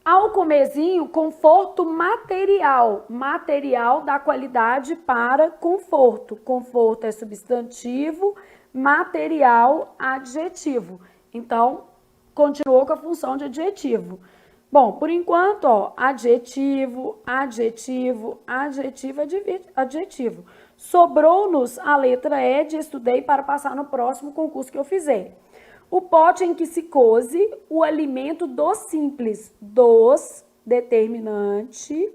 Ao comezinho, conforto material. Material dá qualidade para conforto. Conforto é substantivo, material, adjetivo. Então, continuou com a função de adjetivo. Bom, por enquanto, ó, adjetivo, adjetivo, adjetivo, adjetivo. Sobrou-nos a letra E de estudei para passar no próximo concurso que eu fizer. O pote em que se cose o alimento dos simples, dos determinante,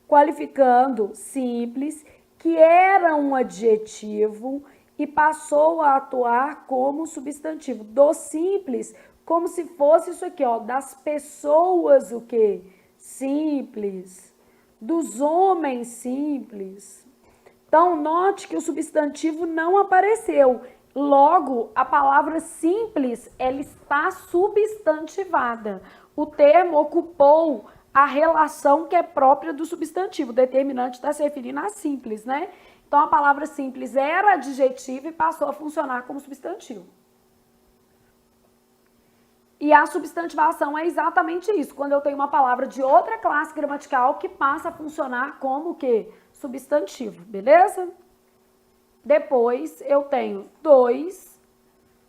qualificando simples, que era um adjetivo e passou a atuar como substantivo. Do simples como se fosse isso aqui, ó, das pessoas o quê? Simples, dos homens simples. Então, note que o substantivo não apareceu. Logo, a palavra simples, ela está substantivada. O termo ocupou a relação que é própria do substantivo. O determinante está se referindo a simples, né? Então, a palavra simples era adjetivo e passou a funcionar como substantivo. E a substantivação é exatamente isso, quando eu tenho uma palavra de outra classe gramatical que passa a funcionar como o quê? Substantivo, beleza? Depois eu tenho 2,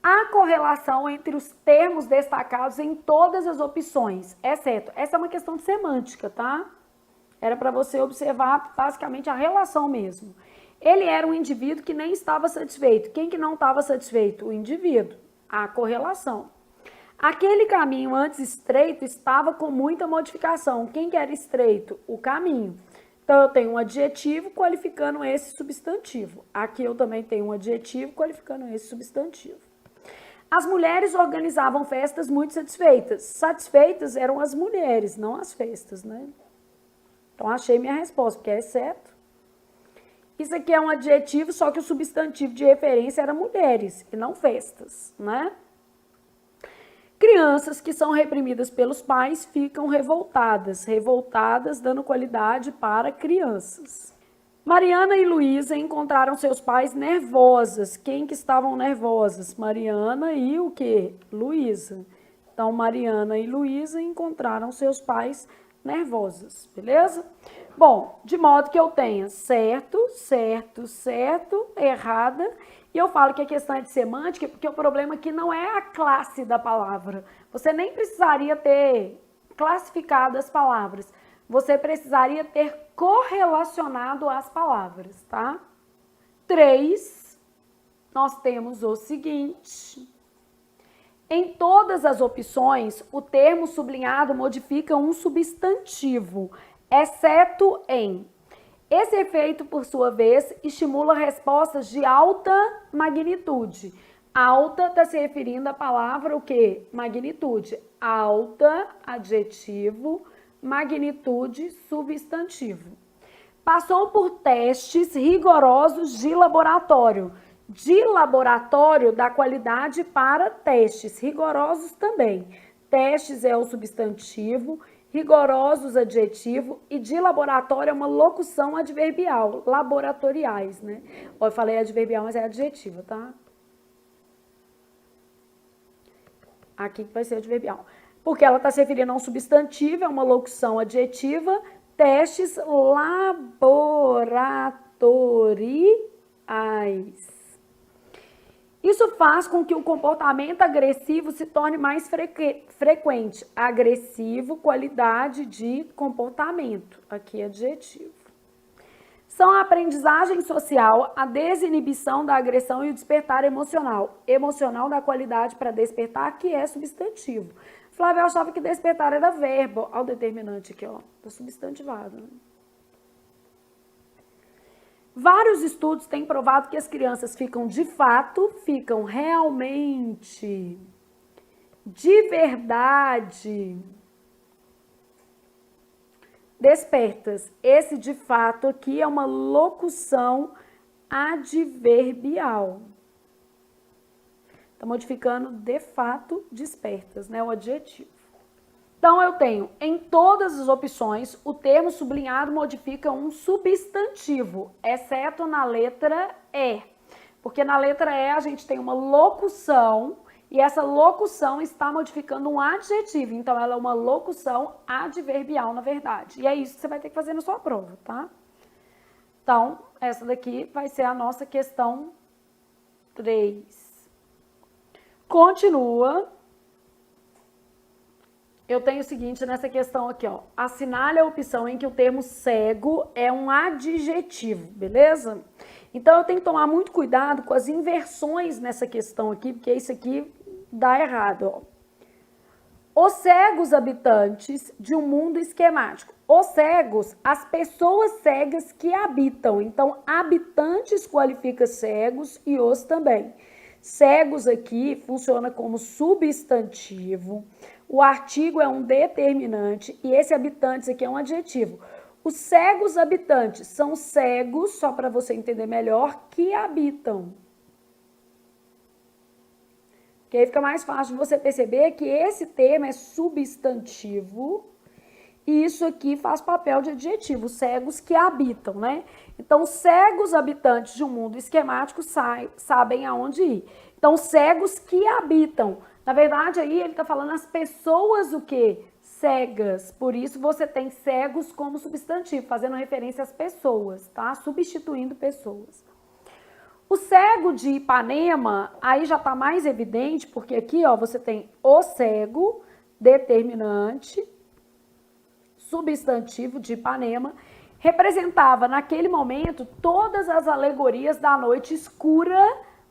a correlação entre os termos destacados em todas as opções, exceto, essa é uma questão de semântica, tá? Era para você observar basicamente a relação mesmo. Ele era um indivíduo que nem estava satisfeito. Quem que não estava satisfeito? O indivíduo, a correlação. Aquele caminho antes estreito estava com muita modificação. Quem que era estreito? O caminho. Então, eu tenho um adjetivo qualificando esse substantivo. Aqui eu também tenho um adjetivo qualificando esse substantivo. As mulheres organizavam festas muito satisfeitas. Satisfeitas eram as mulheres, não as festas, né? Então, achei minha resposta, porque é exceto. Isso aqui é um adjetivo, só que o substantivo de referência era mulheres e não festas, né? Crianças que são reprimidas pelos pais ficam revoltadas. Revoltadas, dando qualidade para crianças. Mariana e Luísa encontraram seus pais nervosas. Quem que estavam nervosas? Mariana e o quê? Luísa. Então, Mariana e Luísa encontraram seus pais nervosas, beleza? Bom, de modo que eu tenha certo, certo, certo, errada. E eu falo que a questão é de semântica, porque o problema aqui não é a classe da palavra. Você nem precisaria ter classificado as palavras. Você precisaria ter correlacionado as palavras, tá? 3, nós temos o seguinte. Em todas as opções, o termo sublinhado modifica um substantivo, exceto em... Esse efeito, por sua vez, estimula respostas de alta magnitude. Alta está se referindo à palavra o quê? Magnitude. Alta, adjetivo, magnitude, substantivo. Passou por testes rigorosos de laboratório. De laboratório dá qualidade para testes, rigorosos também. Testes é o substantivo, rigorosos adjetivo e de laboratório é uma locução adverbial, laboratoriais, né? Eu falei adverbial, mas é adjetivo, tá? Aqui vai ser adverbial. Porque ela está se referindo a um substantivo, é uma locução adjetiva, testes laboratoriais. Isso faz com que o comportamento agressivo se torne mais frequente. Agressivo, qualidade de comportamento. Aqui, adjetivo. São a aprendizagem social, a desinibição da agressão e o despertar emocional. Emocional dá qualidade para despertar, que é substantivo. Flávia achava que despertar era verbo. Olha o determinante aqui, ó. Tá substantivado, né? Vários estudos têm provado que as crianças ficam de fato, ficam realmente, de verdade, despertas. Esse de fato aqui é uma locução adverbial. Está modificando de fato despertas, né? O adjetivo. Então, eu tenho, em todas as opções, o termo sublinhado modifica um substantivo, exceto na letra E. Porque na letra E a gente tem uma locução e essa locução está modificando um adjetivo. Então, ela é uma locução adverbial, na verdade. E é isso que você vai ter que fazer na sua prova, tá? Então, essa daqui vai ser a nossa questão 3. Continua. Eu tenho o seguinte nessa questão aqui, ó. Assinale a opção em que o termo cego é um adjetivo, beleza? Então, eu tenho que tomar muito cuidado com as inversões nessa questão aqui, porque isso aqui dá errado, ó. Os cegos habitantes de um mundo esquemático. Os cegos, as pessoas cegas que habitam. Então, habitantes qualifica cegos e os também. Cegos aqui funciona como substantivo, o artigo é um determinante e esse habitantes aqui é um adjetivo. Os cegos habitantes são cegos, só para você entender melhor, que habitam. Que aí fica mais fácil de você perceber que esse termo é substantivo e isso aqui faz papel de adjetivo, cegos que habitam, né? Então, cegos habitantes de um mundo esquemático sabem aonde ir. Então, cegos que habitam. Na verdade, aí ele está falando as pessoas o quê? Cegas. Por isso, você tem cegos como substantivo, fazendo referência às pessoas, tá? Substituindo pessoas. O cego de Ipanema, aí já está mais evidente, porque aqui, ó, você tem o cego, determinante, substantivo de Ipanema, representava naquele momento todas as alegorias da noite escura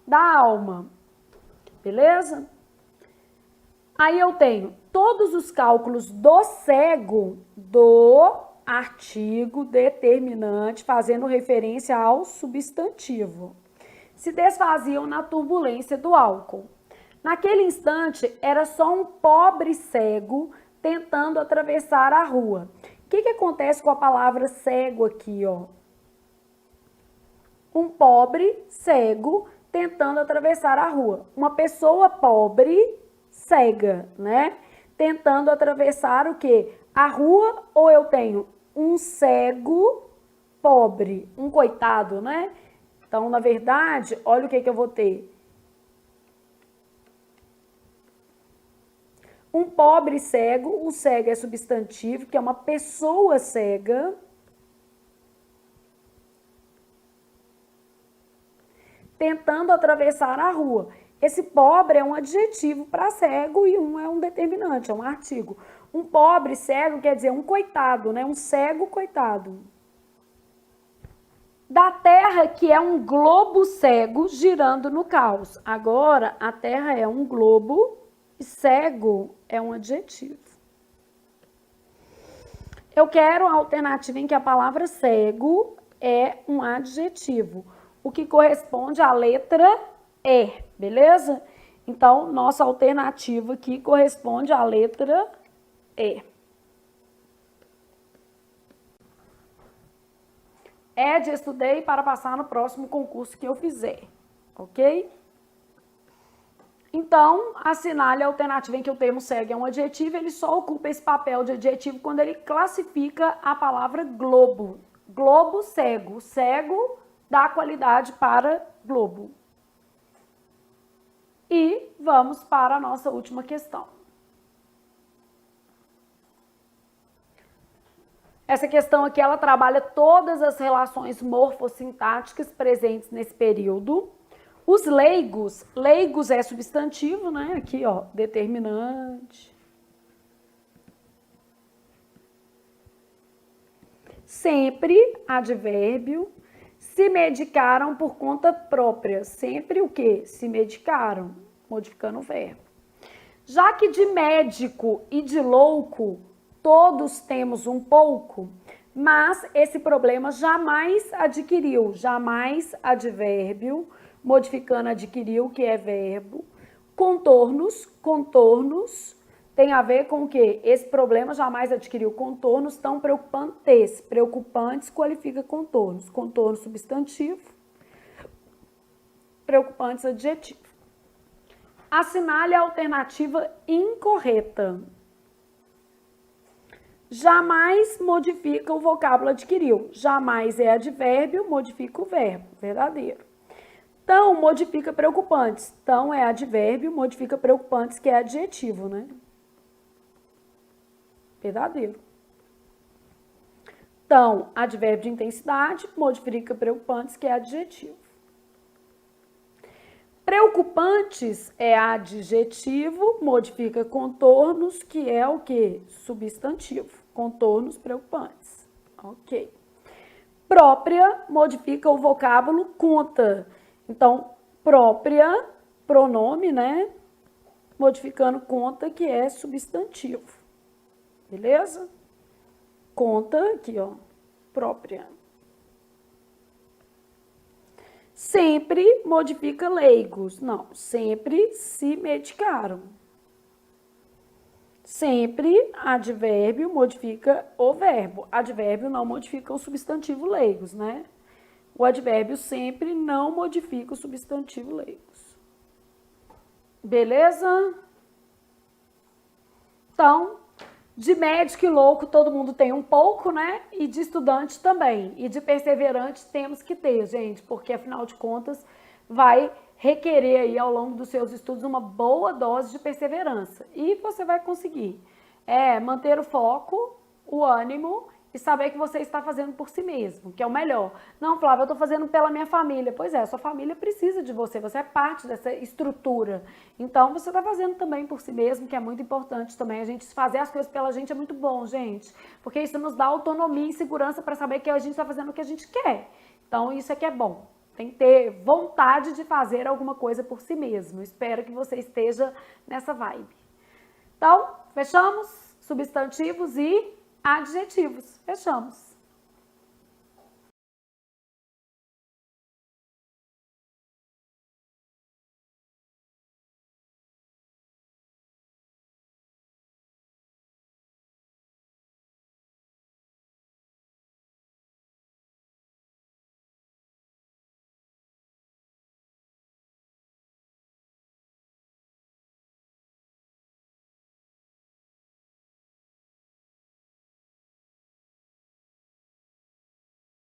da alma. Beleza? Aí eu tenho todos os cálculos do cego do artigo determinante, fazendo referência ao substantivo. Se desfaziam na turbulência do álcool. Naquele instante, era só um pobre cego tentando atravessar a rua. O que acontece com a palavra cego aqui, ó? Um pobre cego tentando atravessar a rua. Uma pessoa pobre, cega, né? Tentando atravessar o quê? A rua, ou eu tenho um cego pobre, um coitado, né? Então, na verdade, olha o que eu vou ter. Um pobre cego, o cego é substantivo, que é uma pessoa cega. Tentando atravessar a rua. Esse pobre é um adjetivo para cego e um é um determinante, é um artigo. Um pobre cego quer dizer um coitado, né? Um cego coitado. Da Terra, que é um globo cego girando no caos. Agora, a Terra é um globo e cego é um adjetivo. Eu quero a alternativa em que a palavra cego é um adjetivo, o que corresponde à letra E, beleza? Então, nossa alternativa aqui corresponde à letra E. Estudei para passar no próximo concurso que eu fizer, ok? Então, assinale a alternativa em que o termo cego é um adjetivo, ele só ocupa esse papel de adjetivo quando ele classifica a palavra globo. Globo cego, cego dá qualidade para globo. E vamos para a nossa última questão. Essa questão aqui, ela trabalha todas as relações morfossintáticas presentes nesse período. Os leigos, leigos é substantivo, né? Aqui, ó, determinante. Sempre advérbio. Se medicaram por conta própria. Sempre o quê? Se medicaram, modificando o verbo. Já que de médico e de louco todos temos um pouco, mas esse problema jamais adquiriu, jamais advérbio, modificando adquiriu, que é verbo. Contornos, contornos, tem a ver com o quê? Esse problema jamais adquiriu contornos tão preocupantes. Preocupantes qualifica contornos. Contorno substantivo, preocupantes adjetivo. Assinale a alternativa incorreta. Jamais modifica o vocábulo adquiriu. Jamais é advérbio, modifica o verbo. Verdadeiro. Tão modifica preocupantes. Tão é advérbio, modifica preocupantes, que é adjetivo, né? Verdadeiro. Tão, advérbio de intensidade, modifica preocupantes, que é adjetivo. Preocupantes é adjetivo, modifica contornos, que é o quê? Substantivo. Contornos preocupantes. Ok. Própria modifica o vocábulo conta. Então, própria, pronome, né? Modificando conta, que é substantivo. Beleza? Conta aqui, ó. Própria. sempre modifica leigos. Não, sempre se medicaram. Sempre advérbio modifica o verbo. Advérbio não modifica o substantivo leigos, né? O advérbio sempre não modifica o substantivo leigos. Beleza? Então, de médico e louco todo mundo tem um pouco, né? E de estudante também. E de perseverante temos que ter, gente, porque afinal de contas vai requerer aí ao longo dos seus estudos uma boa dose de perseverança. E você vai conseguir manter o foco, o ânimo e saber que você está fazendo por si mesmo, que é o melhor. Não, Flávia, eu estou fazendo pela minha família. Pois é, sua família precisa de você, você é parte dessa estrutura. Então, você está fazendo também por si mesmo, que é muito importante também. A gente fazer as coisas pela gente é muito bom, gente, porque isso nos dá autonomia e segurança para saber que a gente está fazendo o que a gente quer. Então, isso é que é bom. Tem que ter vontade de fazer alguma coisa por si mesmo. Espero que você esteja nessa vibe. Então, fechamos? Substantivos e adjetivos. Fechamos.